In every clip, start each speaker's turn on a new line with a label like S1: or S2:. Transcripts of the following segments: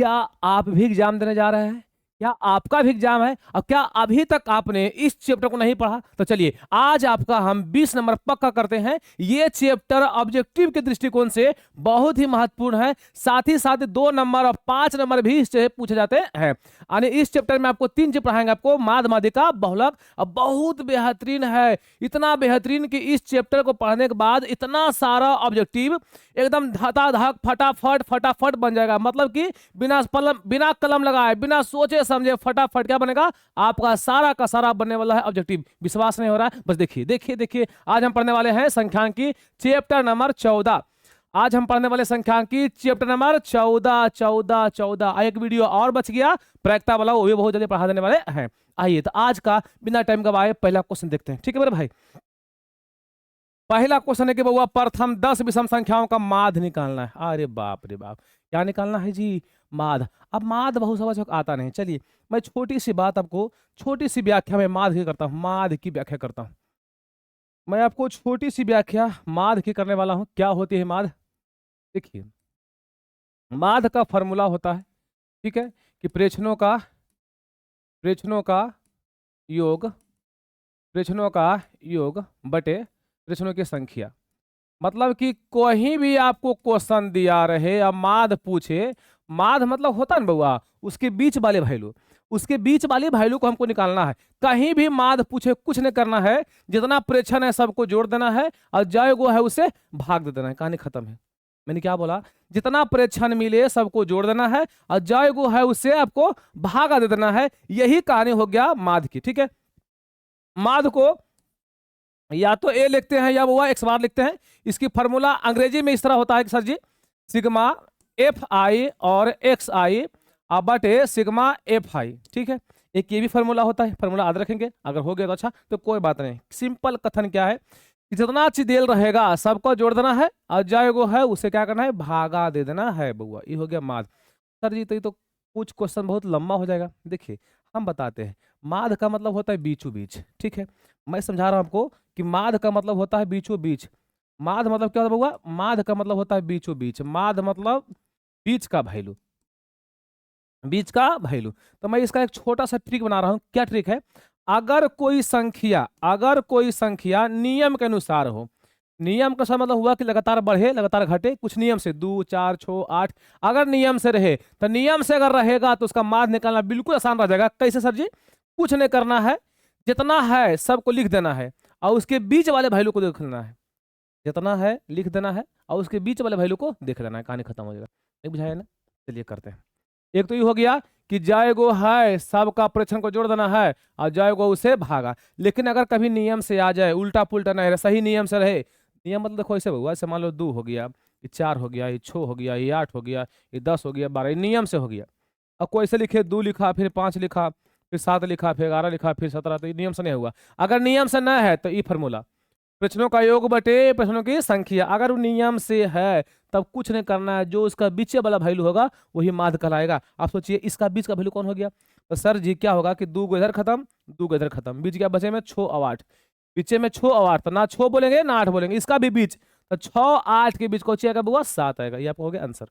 S1: क्या आप भी एग्जाम देने जा रहे हैं? क्या आपका भी एग्जाम है? और क्या अभी तक आपने इस चैप्टर को नहीं पढ़ा? तो चलिए आज आपका हम 20 नंबर पक्का करते हैं। ये चैप्टर ऑब्जेक्टिव के दृष्टिकोण से बहुत ही महत्वपूर्ण है। साथ ही साथ 2 नंबर और 5 नंबर भी इससे पूछे जाते हैं। यानी इस चैप्टर में आपको 3 चीज पढ़ाएंगे, आपको माद, मादिका, बहुलक। अब बहुत बेहतरीन है, इतना बेहतरीन कि इस चैप्टर को पढ़ने के बाद इतना सारा ऑब्जेक्टिव एकदम धड़ाधड़ फटाफट फटाफट बन जाएगा। मतलब कि बिना कलम लगाए, बिना सोचे समझे फटाफट क्या बनेगा, आपका सारा का सारा बनने वाला है ऑब्जेक्टिव। विश्वास नहीं हो रहा है? बस देखिए देखिए देखिए, आज हम पढ़ने वाले हैं संख्यांकी चैप्टर नंबर 14। आज हम पढ़ने वाले संख्यांकी चैप्टर नंबर 14 14 14। एक वीडियो और बच गया प्रैक्टा वाला, वो भी बहुत जल्दी पढ़ा देने वाले हैं। आइए तो आज का बिना टाइम गवाए पहला क्वेश्चन देखते हैं। ठीक है मेरे भाई, पहला क्वेश्चन है कि बउआ प्रथम 10 विषम संख्याओं का माध्य निकालना है। अरे बाप रे बाप, क्या निकालना है जी? माध्य। अब माध्य बहुत समझ आता नहीं। चलिए मैं छोटी सी बात आपको, छोटी सी व्याख्या में माध्य की करता हूँ, माध्य की व्याख्या करता हूँ। मैं आपको छोटी सी व्याख्या माध्य की करने वाला हूँ। क्या होती है माध्य? देखिए, माध्य का फॉर्मूला होता है, ठीक है, कि प्रेक्षणों का योग, प्रेक्षणों का योग बटे प्रेक्षणों की संख्या। मतलब कि कोई भी आपको क्वेश्चन दिया रहे या माध्य पूछे, माध्य मतलब होता है ना बउआ, उसके बीच वाले वैल्यू, उसके बीच वाली वैल्यू को हमको निकालना है। कहीं भी माध्य पूछे कुछ नहीं करना है, जितना प्रेक्षण है सबको जोड़ देना है और जय गो है उसे भाग दे देना है। कहानी खत्म है। मैंने क्या बोला? जितना प्रेक्षण मिले सबको जोड़ देना है और जय गो है उसे आपको भागा दे देना है। यही कहानी हो गया माध्य की। ठीक है, माध्य को या तो ए लिखते हैं या वो एक्स बार लिखते हैं। इसकी फॉर्मूला अंग्रेजी में इस तरह होता है कि sir ji, sigma F I और एक्स आई बटे सिग्मा एफ आई। ठीक है, एक ये भी फॉर्मूला होता है, फॉर्मूला याद रखेंगे। अगर हो गया तो अच्छा, तो कोई बात नहीं। सिंपल कथन क्या है कि जितना चिदेल रहेगा सबको जोड़ देना है और जाएगो है उसे क्या करना है, भागा दे देना है। बउआ ये हो गया माध्य। सर जी तो ये तो कुछ क्वेश्चन बहुत लंबा हो जाएगा। देखिए हम बताते हैं, माध्य का मतलब होता है बीचों बीच। ठीक है, मैं समझा रहा हूं आपको कि माध्य का मतलब होता है बीचों बीच। माध्य मतलब क्या होता है? माध्य का मतलब होता है बीचों बीच। माध्य मतलब बीच का वैल्यू, बीच का वैल्यू। तो मैं इसका एक छोटा सा ट्रिक बना रहा हूं। क्या ट्रिक है? अगर कोई संख्या नियम के अनुसार हो, नियम का मतलब हुआ कि लगातार बढ़े लगातार घटे, कुछ नियम से 2 4 6 8, अगर नियम से रहे तो नियम से अगर रहेगा तो उसका माध्य निकालना बिल्कुल आसान रह जाएगा। कैसे सर जी? कुछ नहीं करना है, जितना है सबको लिख देना है और उसके बीच वाले वैल्यू को देख लेना है। जितना है लिख देना है और उसके बीच वाले वैल्यू को देख लेना है, कहानी खत्म हो जाएगा। नहीं बुझाया ना? चलिए करते हैं। एक तो ये हो गया कि जाएगो है सबका प्रेक्षण को जोड़ देना है और जाएगो उसे भागा। लेकिन अगर कभी नियम से आ जाए, उल्टा पुल्टा नहीं रहे, सही नियम से रहे। नियम मतलब देखो ऐसे हुआ, ऐसे मान लो 2 हो गया, ये 4 हो गया, ये 6 हो गया, ये 8 हो गया, ये 10 हो गया, 12, नियम से हो गया। अब कोई ऐसे लिखे 2 लिखा, फिर 5 लिखा, फिर 7 लिखा, फिर 11 लिखा, फिर 17, तो ये नियम से नहीं हुआ। अगर नियम से न है तो ये फॉर्मूला, प्रश्नों का योग बटे प्रश्नों की संख्या। अगर वो नियम से है तब कुछ नहीं करना है, जो उसका बीच वाला वैल्यू होगा वही माध्य कहलाएगा। आप सोचिए इसका बीच का वैल्यू कौन हो गया? तो सर जी क्या होगा कि 2 को इधर खत्म, 2 को इधर खत्म, बीच क्या बचे में 6 और 8, पीछे में 6 और 8, तो ना 6 बोलेंगे ना 8 बोलेंगे, इसका भी बीच। तो 6 8 के बीच कौन आएगा बुआ? 7 आएगा। ये आपको हो गया आंसर।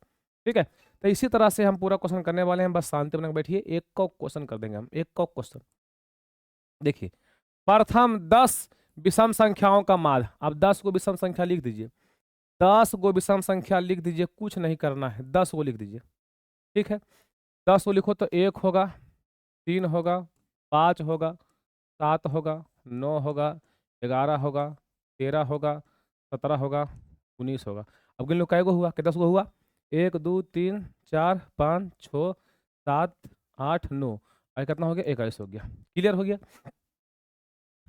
S1: ठीक है, तो इसी तरह से हम पूरा क्वेश्चन करने वाले हैं। बस शांति बना बैठिए, एक का क्वेश्चन कर देंगे हम, एक का क्वेश्चन। देखिए प्रथम 10 विषम संख्याओं का माध्य। अब 10 को विषम संख्या लिख दीजिए, 10 को विषम संख्या लिख दीजिए, कुछ नहीं करना है, 10 को लिख दीजिए। ठीक है, 10 को लिखो तो 1 होगा, 3 होगा, 5 होगा, 7 होगा, 9 होगा, 11 होगा, 13 होगा, 17 होगा, 19 होगा। अब गिन लो कै गो हुआ, कि 10 गो हुआ? 1 2 3 4 5 6 7 8 9, और कितना हो गया? 21 हो गया। क्लियर हो गया?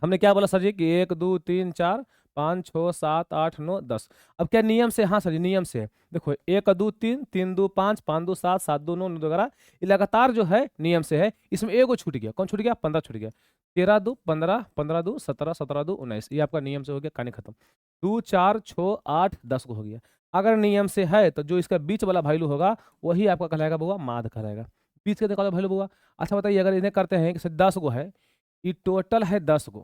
S1: हमने क्या बोला सर जी कि 1 2 3 4 5 6 7 8 9 10। अब क्या नियम से? हाँ सर जी नियम से है। देखो 1 2 3 3 2 5 5 2 7 7 2 9 9 2 11, ये लगातार जो है नियम से है। इसमें एगो छूट गया, कौन छूट गया? 15 छूट गया। 13 2 15, 15 2 17, 17 2 19, ये आपका नियम से हो गया, कहानी खत्म। 2 4 6 8 10 को हो गया। अगर नियम से है तो जो इसका बीच वाला वैल्यू होगा वही आपका कहलाएगा बुआ माध्य कहलाएगा। बीच का देखा वैल्यू बुआ। अच्छा बताइए, अगर इन्हें करते हैं कि 10 गो है, ये टोटल है 10 गो,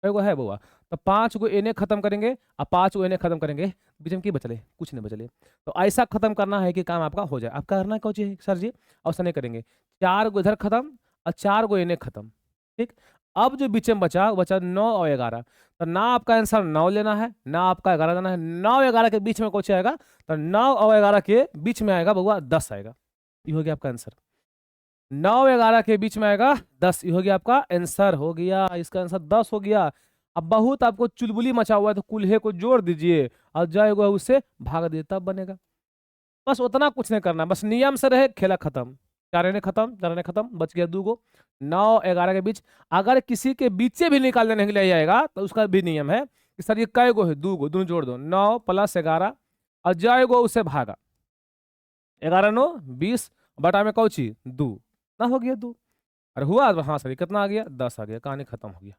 S1: है वो है बुआ, तो 5 को एने खत्म करेंगे और 5 को एने खत्म करेंगे, बीच में की बचले, कुछ नहीं बचले। तो ऐसा खत्म करना है कि काम आपका हो जाए। आपका करना कौन है सर जी, ऐसा नहीं करेंगे, 4 को इधर खत्म और 4 को एने खत्म, ठीक। अब जो बीच में बचा वो बचा 9 और 11, तो ना आपका आंसर 9 लेना है ना आपका 11 लेना है, 9 11 के बीच में कुछ आएगा, तो 9 और 11 के बीच में आएगा बउआ 10 आएगा, ये हो गया आपका आंसर। 9 11 के बीच में आएगा 10, ये हो गया आपका आंसर, हो गया इसका आंसर 10 हो गया। अब बहुत आपको चुलबुली मचा हुआ है तो कुल्हे को जोड़ दीजिए और जाएगा उससे भाग दीजिए, तब बनेगा। बस उतना कुछ नहीं करना, बस नियम से रहे, खेला खत्म। 4 ने खत्म, 4 ने खत्म, बच गया 2 गो। 9 11 के बीच अगर किसी के बीचे भी निकाल देने के लिए आएगा तो उसका भी नियम है कि सर ये कै गो है, 2 गो, दोनों जोड़ दो, 9 + 11 और जाएगा उससे भागा, 11 9 20 बटा में कौची 2 ना, हो गया 2। अरे हुआ, हाँ सर कितना आ गया 10 आ गया, कहानी खत्म हो गया।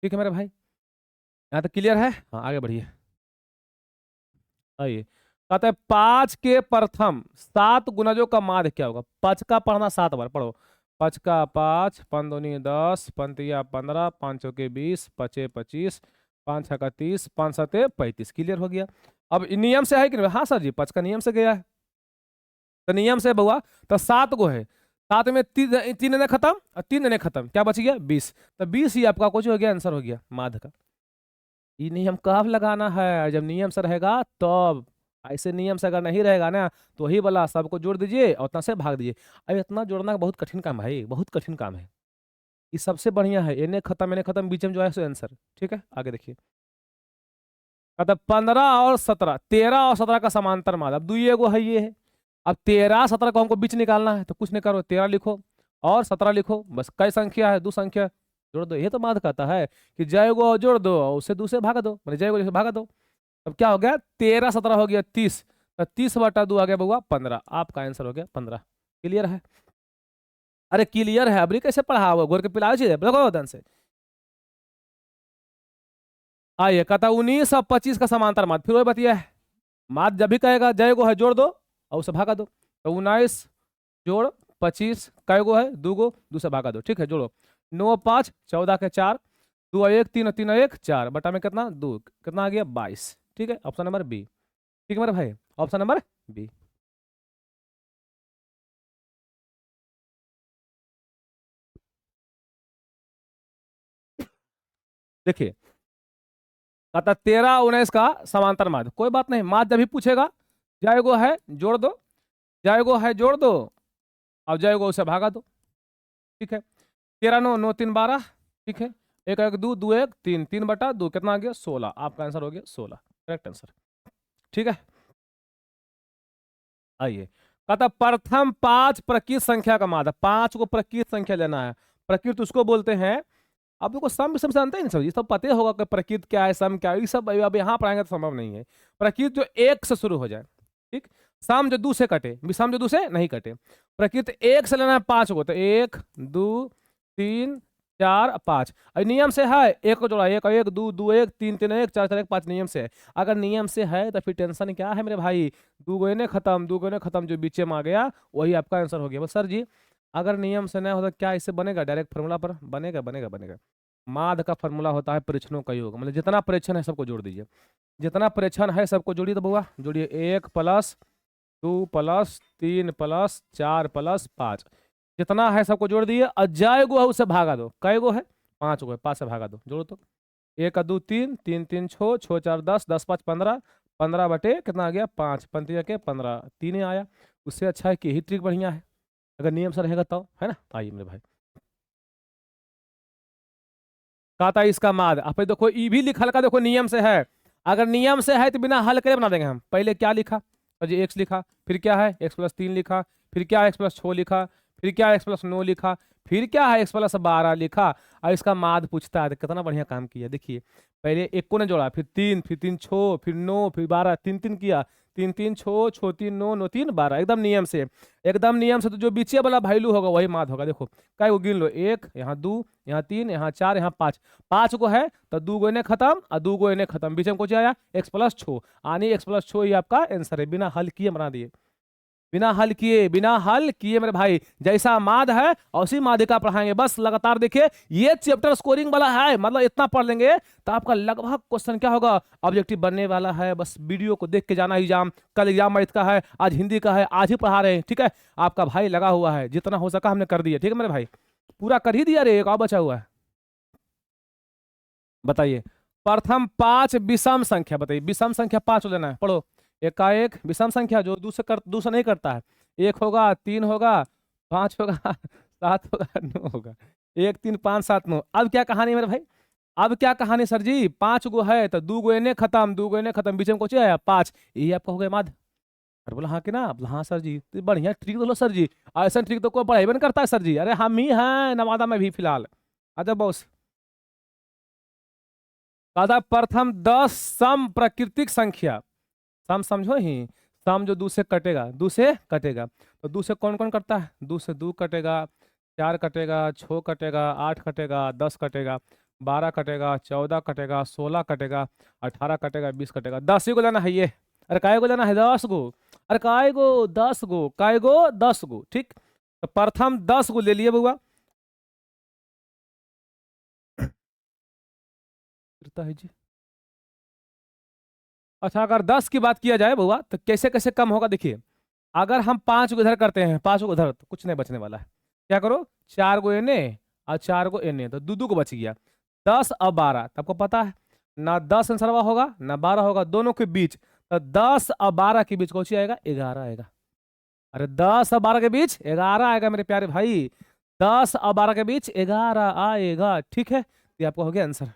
S1: ठीक है मेरे भाई, यहाँ तक क्लियर है? हाँ आगे बढ़िए। आइए, कहते हैं 5 के प्रथम 7 गुणजों का माध्य क्या होगा। 5 का पढ़ना 7 बार पढ़ो। 5 का 5, 5 दूनी 10, 5 तिया 15, 5 चौके 20, 5 25, 5 छक्का 30, 5 सते 35। क्लियर हो गया। अब नियम से है कि नहीं? हाँ सर जी 5 का नियम से गया है, तो नियम से बउआ तो 7 गो है, 7 में 3 ने खत्म और 3 ने खत्म, क्या बच गया 20, तो 20 ही आपका कुछ हो गया, आंसर हो गया माध्य का। ये नियम कब लगाना है, जब नियम से रहेगा तब। ऐसे नियम से अगर नहीं रहेगा ना तो वही वाला सबको जोड़ दीजिए और उतना से भाग दीजिए। अब इतना जोड़ना बहुत कठिन काम है, बहुत कठिन काम है। ये सबसे बढ़िया है, एने खत्म बीच में जो है सो आंसर। ठीक है आगे देखिए, मतलब 15 और 17, 13 और 17 का समांतर माध्य। अब दुइये गो है ये है, अब 13 17 को हमको बीच निकालना है, तो कुछ नहीं करो, 13 लिखो और 17 लिखो, बस कई संख्या है, 2 संख्या जोड़ दो। ये तो माध्य कहता है कि जय गो जोड़ दो और उससे दूसरे भागा दो, मतलब जय गो जैसे भागा दो। अब क्या हो गया 13 17 हो गया 30, तो 30 बटा 2 आ गया बउआ 15, आपका आंसर हो गया 15। क्लियर है? अरे क्लियर है, अबरी कैसे पढ़ा हुआ गोर के पिलाओ चीज देखो ध्यान से। आइए, कहता 19 और 25 का समांतर माध्य, फिर वही बतिया है, माध्य जब भी कहेगा जय गो है जोड़ दो और उसे भागा दो। तो 19 जोड़ 25 कै गो है 2 गो, 2 से भागा दो। ठीक है जोड़ो, 9 5 14 के 4, 2 1 3 3 1 4 बटा में कितना 2, कितना आ गया 22। ठीक है ऑप्शन नंबर बी। ठीक है मेरे भाई, ऑप्शन नंबर बी। देखिए कहता 13 19 का समांतर माध्य, कोई बात नहीं, माध्य जब भी पूछेगा जाएगो है जोड़ दो, जाएगो है जोड़ दो और जाएगो उसे भागा दो। ठीक है, 13 9 9 3 12। ठीक है, 1 1 2 2 1 3 3 बटा 2 कितना आ गया 16, आपका आंसर हो गया 16, करेक्ट आंसर। ठीक है आइए, कहता प्रथम 5 प्रकृत संख्या का माध्य, 5 को प्रकृत संख्या लेना है। प्रकृत उसको बोलते हैं, आप लोग को सम विषम से जानते हैं सब, ये सब पता होगा कि प्रकृत क्या है सम क्या है, ये सब अब यहाँ पढ़ाएंगे तो संभव नहीं है। प्रकृत जो 1 से शुरू हो जाए, ठीक, सम जो 2 से कटे, विषम जो 2 से नहीं कटे। प्रकृत 1 से लेना है 5 को, तो 1 2 3 4 5, नियम से है 1 को जोड़ा 1 1 2 2 1 3 3 1 4 4 1 5, नियम से है। अगर नियम से है तो फिर टेंशन क्या है मेरे भाई, 2 गो ने खत्म, 2 गो ने खत्म, जो बीच में आ गया वही आपका आंसर हो गया। बस सर जी अगर नियम से नहीं होता क्या इससे बनेगा, डायरेक्ट फॉर्मूला पर बनेगा? बनेगा बनेगा। माध्य का फॉर्मूला होता है परीक्षणों का योग, मतलब जितना परीक्षण है सबको जोड़ दीजिए, जितना परीक्षण है सबको जोड़िए। तो बुआ जोड़िए, 1 + 2 + 3 + 4 + 5, जितना है सबको जोड़ दिए और जाए गो है उसे भागा दो। कै गो है 5 गो है, 5 से भागा दो, जोड़ो तो 1 2 3 3 3 6 6 4 10 10 5 15, 15 बटे कितना आ गया 5, 5 के 15, 3 ही आया। उससे अच्छा है कि यही ट्रिक बढ़िया है, अगर नियम से रहेगा तो, है ना। आइए मेरे भाई, कहता है इसका माध्य, आप देखो ई भी लिखा का देखो नियम से है, अगर नियम से है तो बिना हल करे बना देंगे हम। पहले क्या लिखा तो जी x लिखा, फिर क्या है x + 3 लिखा, फिर क्या है x + 6 लिखा, फिर क्या है x + 9 लिखा, फिर क्या है x + 12 लिखा, और इसका माध्य पूछता है। तो कितना बढ़िया काम किया, देखिए पहले 1 को ने जोड़ा, फिर 3 फिर 3 6 फिर 9 फिर 12, 3 3 किया, 3 3 6 6 3 9 9 3 12, एकदम नियम से, एकदम नियम से। तो जो बीचे वाला वैल्यू होगा वही माध्य होगा। देखो कै को गिन लो, 1 यहाँ 2 यहाँ 3 यहाँ 4 यहाँ 5, 5 को है तो 2 गो इन्हें खत्म और 2 गो इन्हें खत्म, बीच में कुछ आया x + 6, आनी x + 6 ही आपका आंसर है, बिना हल किए बना दिए। बिना हल किए, बिना हल किए मेरे भाई। जैसा माद है उसी माध्यिका पढ़ाएंगे, बस लगातार देखिए। ये चैप्टर स्कोरिंग वाला है, मतलब इतना पढ़ लेंगे तो आपका लगभग क्वेश्चन क्या होगा, ऑब्जेक्टिव बनने वाला है। बस वीडियो को देख के जाना एग्जाम। कल एग्जाम मैथ का है, आज हिंदी का है, आज ही पढ़ा रहे हैं, ठीक है। आपका भाई लगा हुआ है, जितना हो सका हमने कर दिया, ठीक है मेरे भाई, पूरा कर ही दिया रे, एक और बचा हुआ है। बताइए, प्रथम 5 विषम संख्या, बताइए विषम संख्या 5 लेना है, पढ़ो। एक का एक विषम संख्या जो दूसरा नहीं करता है। 1 होगा, 3 होगा, 5 होगा, 7 होगा, 9 होगा। 1 3 5 7 9। अब क्या कहानी है मेरे भाई, अब क्या कहानी सर जी, 5 गो है तो 2 गो इन्हें खत्म, 2 गो इन्हें खत्म, बीच में कुछ आया 5, यही आपका हो गया माध। अरे बोला हाँ कि ना, बोला हाँ सर जी, तो बढ़िया ट्रिक बोलो सर जी, ऐसा ट्रिक तो कोई पढ़ाई नहीं करता है सर जी। अरे हम ही हैं नवादा में भी फिलहाल। अच्छा बॉस, दादा प्रथम 10 सम प्राकृतिक संख्या। सम समझो ही, सम जो 2 से कटेगा, 2 से कटेगा, तो 2 से कौन कौन कटता है, 2 से 2 कटेगा, 4 कटेगा, 6 कटेगा, 8 कटेगा, 10 कटेगा, 12 कटेगा, 14 कटेगा, 16 कटेगा, 18 कटेगा, 20 कटेगा। 10 ही को लेना है ये। अरे काय को लेना है, 10 गो। अरे काय गो 10 गो, काय गो 10 गो, ठीक। तो प्रथम 10 गो ले लिए बुआ। कितना है जी। अच्छा, अगर 10 की बात किया जाए बुआ तो कैसे कैसे कम होगा, देखिए। अगर हम 5 को इधर करते हैं, 5 को उधर, तो कुछ नहीं बचने वाला है। क्या करो, 4 गो एने और 4 गो एने, तो दो दो को बच गया। 10 और 12, तो आपको पता है ना, 10 आंसरवा होगा ना 12 होगा, दोनों के बीच। तो 10 और 12 के बीच कौन सी आएगा, 11 आएगा। अरे 10 और 12 के बीच 11 आएगा मेरे प्यारे भाई, 10 और 12 के बीच 11 आएगा, ठीक है। ये आपको हो गया आंसर।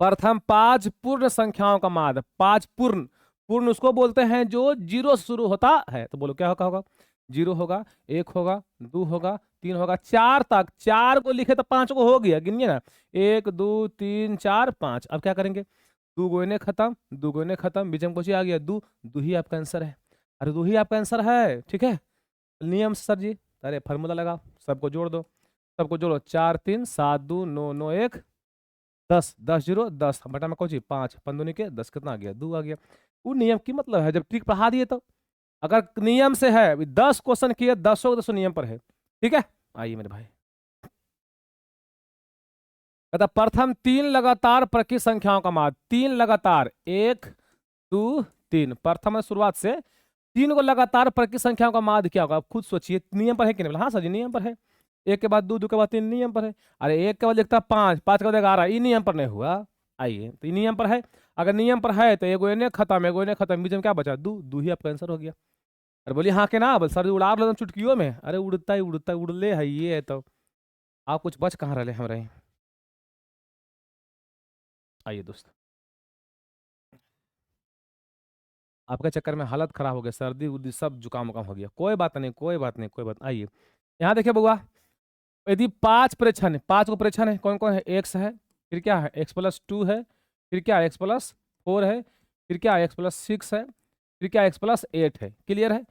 S1: प्रथम 5 पूर्ण संख्याओं का माध्य, 5 पूर्ण, पूर्ण उसको बोलते हैं जो 0 से शुरू होता है। तो बोलो क्या होगा, 0 होगा, 1 होगा, 2 होगा, 3 होगा, 4 तक। 4 को लिखे तो 5 को हो गया, गिनिए ना, 1 2 3 4 5। अब क्या करेंगे, 2 गोने खत्म, 2 गोने खत्म, बीच में कुछ आ गया, 2, 2 ही आपका आंसर है। अरे 2 ही आपका आंसर है, ठीक है। नियम से सर जी, अरे फार्मूला लगाओ, सबको जोड़ दो, सबको जोड़ो, 4 3 7 2 9 9 1 10, 10 जीरो 10 बटा में कौन सी 5, 5 दूनी के 10, कितना आ गया, 2 आ गया। वो नियम की मतलब है, जब ट्रिक पढ़ा दिए तो। अगर नियम से है, 10 क्वेश्चन किए, 10 नियम पर है, ठीक है। आइए मेरे भाई, कहता प्रथम 3 लगातार प्रकृत संख्याओं का माध्य, 3 लगातार, 1 2 3, प्रथम शुरुआत से 3 को लगातार प्रकृत संख्याओं का माध्य क्या होगा, आप खुद सोचिए। नियम पर है कि नहीं, हाँ सर जी नियम पर है। 1 के बाद 2, 2 के बाद 3, नियम पर है। अरे 1 के बाद लिखता 5, 5 के बाद 11, ये नियम पर नहीं हुआ। आइए, तो ये नियम पर है। अगर नियम पर है तो एगो एने खत्म, एगो एने खत्म, बीच में क्या बचा, 2, 2 ही आपका आंसर हो गया। अरे बोलिए हाँ के ना, बोल सर उड़ा लो चुटकियों में, अरे उड़ता ही उड़ता उड़ले है ये है, तो आप कुछ बच कहाँ रहे हमारे। आइए दोस्त, आपके चक्कर में हालत खराब हो गया, सर्दी उर्दी सब जुकाम उकाम हो गया। कोई बात नहीं, कोई बात नहीं, कोई बात। आइए यहाँ देखिए बुआ, यदि 5 प्रेक्षण है, 5 को प्रेक्षण है, कौन कौन है, एक्स है, फिर क्या है x+2 है, फिर क्या x+4 है, फिर क्या x+6 है, फिर क्या x+8 है। क्लियर है।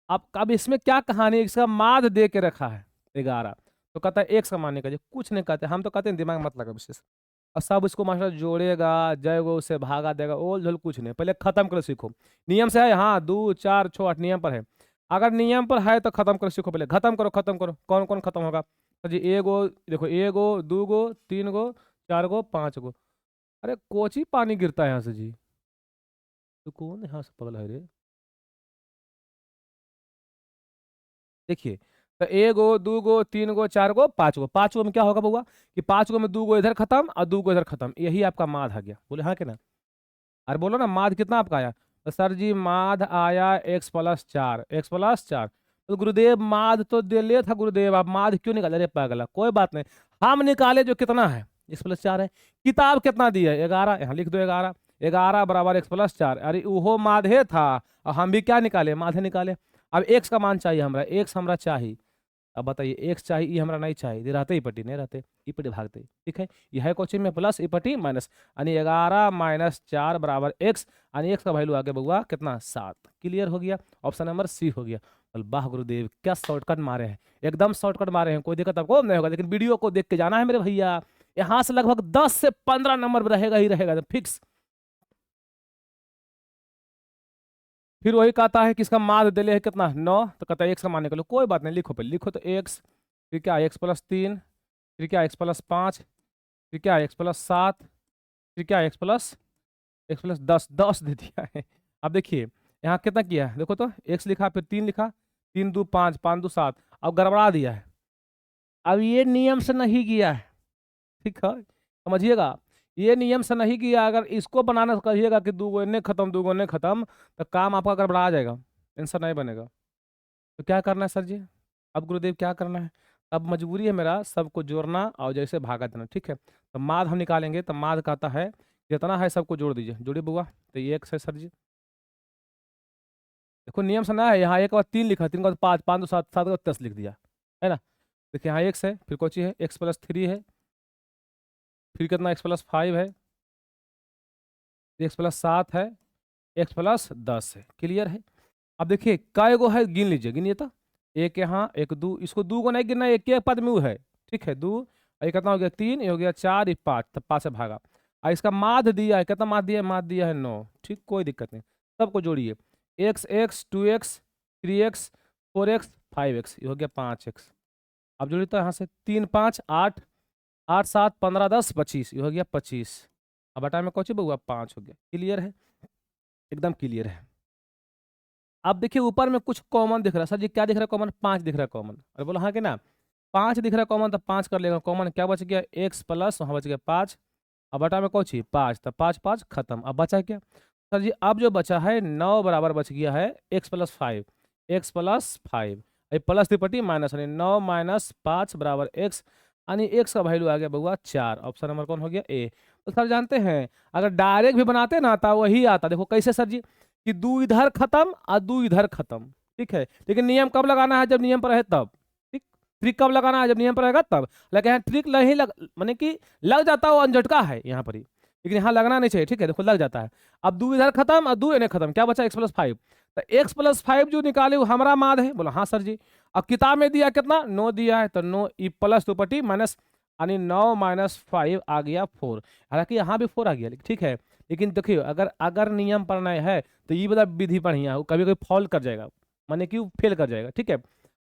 S1: अब इसमें क्या कहानी है, इसका माध्य दे के रखा है 11, तो कहता है एक्स का मान निकालिए, कुछ नहीं कहते, हम तो कहते हैं दिमाग मत लगा विशेष। और सब इसको मास्टर जोड़ेगा, जाएगा उससे भागा देगा, ओल झोल कुछ नहीं, पहले खत्म कर सीखो। नियम से है, हाँ 2 4 6 8 नियम पर है। अगर नियम पर है तो खत्म कर सीखो, पहले खत्म करो, खत्म करो। कौन कौन खत्म होगा, तो जी एगो, देखो एगो, 2 गो, 3 गो, 4 गो, 5 गो। अरे कोची पानी गिरता है यहाँ से जी, तो कौन यहाँ से पगला है रे। देखिए, तो 1 गो, 2 गो, 3 गो, 4 गो, 5 गो, 5 गो में क्या होगा बउआ, कि 5 गो में 2 गो इधर खत्म और 2 गो इधर खत्म, यही आपका माध आ गया। बोले हाँ कि ना, अरे बोलो ना माध कितना आपका आया, तो सर जी माध आया x+4, x+4। तो गुरुदेव माध तो दे ले था गुरुदेव, आप माध क्यों निकाले, अरे पागला कोई बात नहीं, हम निकाले जो कितना है, x+4 है। किताब कितना दी है, 11, यहाँ लिख दो 11, 11 बराबर x+4, अरे वो माधे था, और हम भी क्या निकाले, माधे निकाले। अब एक्स का मान चाहिए हमरा, एक्स हमरा चाहिए। अब बताइए एक्स चाहिए, ये हमरा नहीं चाहिए, ये रहते ही पट्टी नहीं रहते, ई पट्टी भागते, ठीक है। यह है क्वेश्चन में प्लस ई पट्टी माइनस, यानी 11 - 4 बराबर एक्स, यानी एक्स का वैल्यू आगे बउआ कितना, 7। क्लियर हो गया, ऑप्शन नंबर सी हो गया। बोल वाह गुरुदेव क्या शॉर्टकट मारे हैं, एकदम शॉर्टकट मारे हैं, कोई दिक्कत आपको नहीं होगा। लेकिन वीडियो को देख के जाना है मेरे भैया, यहाँ से लगभग 10 से 15 नंबर रहेगा ही रहेगा फिक्स। फिर वही कहता है कि इसका माध्य दिले है कितना 9, तो कहता है एक्स का मान निकालो। कोई बात नहीं, लिखो पहले, लिखो तो एक्स, फिर क्या एक्स प्लस 3, फिर क्या एक्स प्लस 5, फिर क्या एक्स प्लस 7, फिर क्या एक्स प्लस 10, 10 दे दिया है। अब देखिए यहाँ कितना किया है, देखो तो एक्स लिखा, फिर 3 लिखा, 3 2 5, 5 2 7, अब गड़बड़ा दिया है। अब ये नियम से नहीं किया है, ठीक है, समझिएगा, ये नियम से नहीं किया। अगर इसको बनाना कहिएगा कि दो गुने खत्म, दो गुने खत्म, तो काम आपका गड़बड़ा जाएगा, आंसर नहीं बनेगा। तो क्या करना है सर जी, अब गुरुदेव क्या करना है? अब मजबूरी है मेरा सबको जोड़ना और जैसे भागा देना, ठीक है। तो माद हम निकालेंगे, तो माद कहता है जितना है सबको जोड़ दीजिए, जोड़िए बुआ। तो ये एक्स है सर जी, देखो नियम से ना है, यहाँ एक बार 3 लिखा, 3 का 5, 5 2 7, 7 का 10 लिख दिया है ना। देखिए यहाँ एक्स है, फिर कोची है एक्स प्लस 3 है, फिर कितना एक्स प्लस 5 है, एक्स प्लस 7 है, एक्स प्लस 10 है, क्लियर है। अब देखिए काय गो है, गिन लीजिए, गिनिए तो, एक यहाँ एक दो, इसको दो को नहीं गिनना, एक के पद में वो है, ठीक है, दो, ये कितना हो गया 3, ये हो गया 4, ये 5, तब 5 से भागा। और इसका माध्य दिया है, कितना माध्य दिया है, माध्य दिया है 9, ठीक, कोई दिक्कत नहीं, सबको जोड़िए, x x 2x 3x 4x 5x, ये हो गया 5x। अब जोड़िए तो यहाँ से 3 5 8, 8 7 15 10 25, ये हो गया 25। अब बटा में कौन बउआ 5 हो गया, क्लियर है, एकदम क्लियर है। अब देखिए ऊपर में कुछ कॉमन दिख रहा है, सर जी क्या दिख रहा है कॉमन, 5 दिख रहा है कॉमन, अरे बोलो हाँ कि ना, 5 दिख रहा है कॉमन, तो 5 कर लेगा कॉमन, क्या बच गया एक्स प्लस, वहाँ बच गया 5, अब बटा में कौन 5, तो 5 5 खत्म। अब बचा क्या सर जी, अब जो बचा है 9 बराबर बच गया है एक्स प्लस 5, एक्स प्लस 5, ये प्लस त्रिपटी माइनस, यानी 9 माइनस 5 बराबर एक्स, यानी एक्स का वैल्यू आ गया बउआ 4, ऑप्शन नंबर कौन हो गया ए। तो सर जानते हैं अगर डायरेक्ट भी बनाते ना तो वही आता, देखो कैसे सर जी, कि दो इधर खत्म और दो इधर खत्म, ठीक है, लेकिन नियम कब लगाना है, जब नियम पर है तब, ठीक, ट्रिक कब लगाना है, जब नियम पर रहेगा तब। लेकिन यहाँ ट्रिक नहीं लग, माने कि लग जाता है, वो अनझटका है यहाँ पर ही, लेकिन यहाँ लगना नहीं चाहिए, ठीक है, देखो लग जाता है। अब दो इधर खत्म और दो इन्हें खत्म, क्या बचा एक्स प्लस 5, तो एक्स प्लस 5 जो निकाले वो हमारा माद है, बोला हाँ सर जी। अब किताब में दिया कितना 9 दिया है, तो 9 ई प्लस दुपट्टी माइनस, यानी 9 माइनस 5 आ गया 4, हालांकि यहाँ भी 4 आ गया, ठीक है, लेकिन देखिए अगर अगर नियम पढ़ना है तो ये बता विधि बढ़िया है, कभी कभी फॉल कर जाएगा, माने कि फेल कर जाएगा, ठीक है,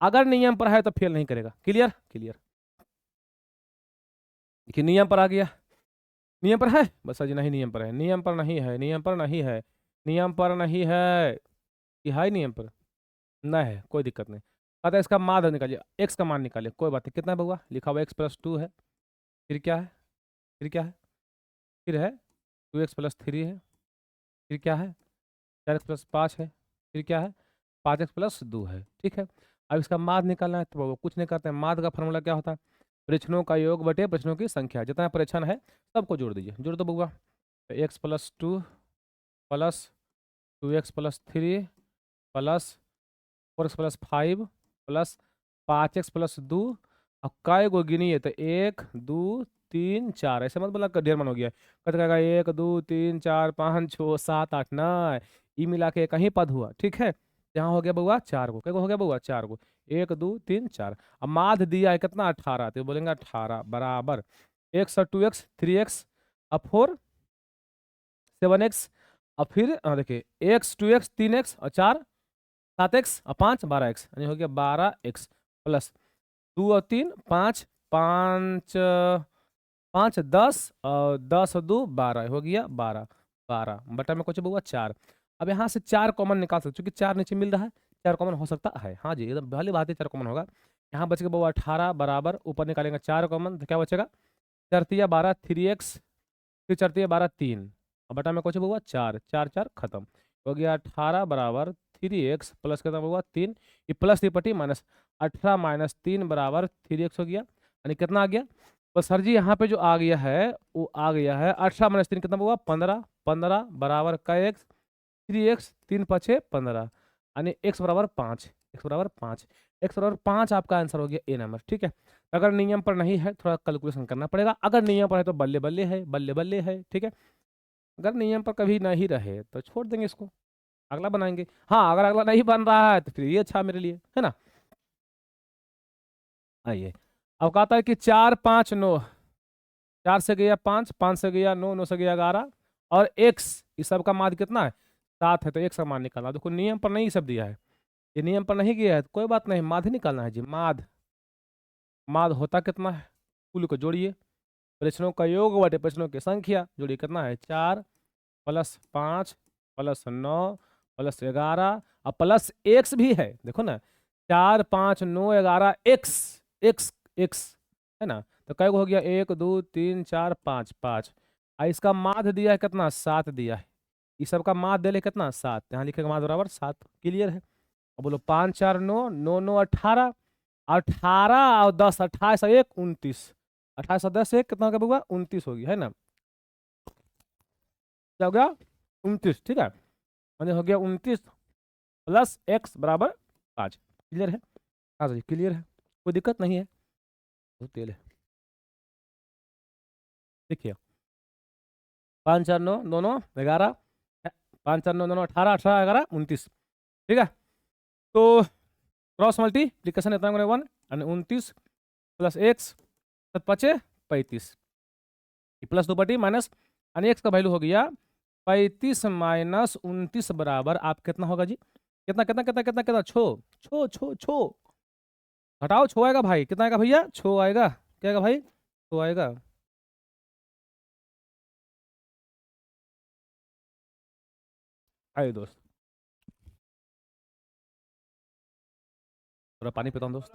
S1: अगर नियम पर है तो फेल नहीं करेगा, क्लियर क्लियर। देखिए नियम पर आ गया, नियम पर है बस सर जी, नहीं नियम पर है, नियम पर नहीं है, नियम पर नहीं है, नियम पर नहीं है, ये है नियम पर नहीं है, कोई दिक्कत नहीं। अतः इसका मान निकालिए, एक्स का मान निकालिए, कोई बात नहीं, कितना है बउआ, लिखा हुआ एक्स प्लस 2 है, फिर क्या है, फिर क्या है, फिर है 2x प्लस 3 है, फिर क्या है 4x प्लस 5 है, फिर क्या है 5x प्लस 2 है, ठीक है। अब इसका माद निकालना है, तो वो कुछ नहीं करते हैं, माद का फॉर्मूला क्या होता है, परीक्षणों का योग बटे परीक्षणों की संख्या, जितना परीक्षण है सबको जोड़ दीजिए, जोड़ दो बउआ, तो x plus 2 plus 2x plus 3 plus 4x plus 5 plus 5x plus 2, अब काय गो गिनिए तो 1 2 3 4, ऐसे मत बोला ढेर मन हो गया, कत कहेगा 1 2 3 4 5 6 7 8 9, ई मिला के कहीं पद हुआ, ठीक है, यहाँ हो गया बउआ 4 गो, क्या हो गया बउआ 4 गो, 1 2 3 4। अब माध दिया है कितना 18, तो बोलेंगे 18 बराबर एक्स और 2x 3x, अब 4 7x, अब फिर देखिए एक्स 2x 3x और 4 7x और 5 12x, यानी हो गया 12x प्लस 2 और 3 5 5 5 10 और 10 और 2 12, हो गया 12 12 बटा में कुछ बउआ 4। अब यहाँ से 4 कॉमन निकाल सकते, क्योंकि 4 नीचे मिल रहा है, 4 कॉमन हो सकता है, हाँ जी एकदम भली बात है, 4 कॉमन होगा। यहाँ बचेगा बउआ 18 बराबर, ऊपर निकालेंगे 4 कॉमन, तो क्या बचेगा 4 12 3x, फिर 4 12 3, और बटा में कुछ बउआ 4 4 4 खत्म, हो गया 18 बराबर 3x प्लस कितना बउआ 3, ये प्लस की पट्टी माइनस, 18 माइनस 3 बराबर 3x हो गया, यानी कितना आ गया, तो सर जी यहाँ पे जो आ गया है वो आ गया है 18 माइनस 3 कितना हुआ 15, 15 बराबर का एक्स 3x 3 पछे 15, यानी x बराबर 5, x बराबर 5, x बराबर 5 आपका आंसर हो गया ए नंबर, ठीक है। अगर नियम पर नहीं है थोड़ा कैलकुलेशन करना पड़ेगा, अगर नियम पर है तो बल्ले बल्ले है, बल्ले बल्ले है, ठीक है। अगर नियम पर कभी नहीं रहे तो छोड़ देंगे इसको, अगला बनाएंगे। हाँ अगर अगला नहीं बन रहा है तो फिर ये अच्छा मेरे लिए है ना। आइए अब कहता है कि 4 5 9, 4 से गया 5, 5 से गया 9, 9 से गया 11, और x इस सब का माध्य कितना है 7 है तो x का मान निकालना। देखो नियम पर नहीं सब दिया है, ये नियम पर नहीं किया है तो कोई बात नहीं, माध ही निकालना है जी, माध। माध होता कितना है, कुल को जोड़िए, प्रश्नों का योग बटे प्रश्नों की संख्या, जोड़िए कितना है 4 + 5 + 9 + 11 और प्लस एक्स भी है, देखो ना 4 5 9 11 एक्स, एक्स एक्स है ना, तो कै गो हो गया 1 2 3 4 5 5। और इसका माध्य दिया है कितना 7 दिया है, इस सब का माध्य दे ले कितना 7, यहाँ लिखेगा माध्य बराबर 7, क्लियर है। अब बोलो 5 4 9 9 9 18, 18 और 10 28 और 1 29, 28 और 10 1 कितना हो गया 29 हो गया है ना, क्या हो गया 29, ठीक है, मैंने हो गया 29 + x बराबर 5, क्लियर है। हाँ सर क्लियर है, कोई दिक्कत नहीं है, तो तेल है। देखिए 5 4 9 9 9 11, 5 4 9 9 18 18 11 29, ठीक है। तो क्रॉस मल्टीप्लीकेशन इतना 1 और 29 + x 7 5 35, प्लस 2 बटी माइनस, यानी x का वैल्यू हो गया 35 - 29 बराबर आप कितना होगा जी, कितना कितना कितना कितना कितना छो छो छो छो, घटाओ छो आएगा भाई, कितना आएगा भैया छो आएगा, क्या आएगा भाई छो आएगा। आइए दोस्त थोड़ा पानी पीता हूँ दोस्त।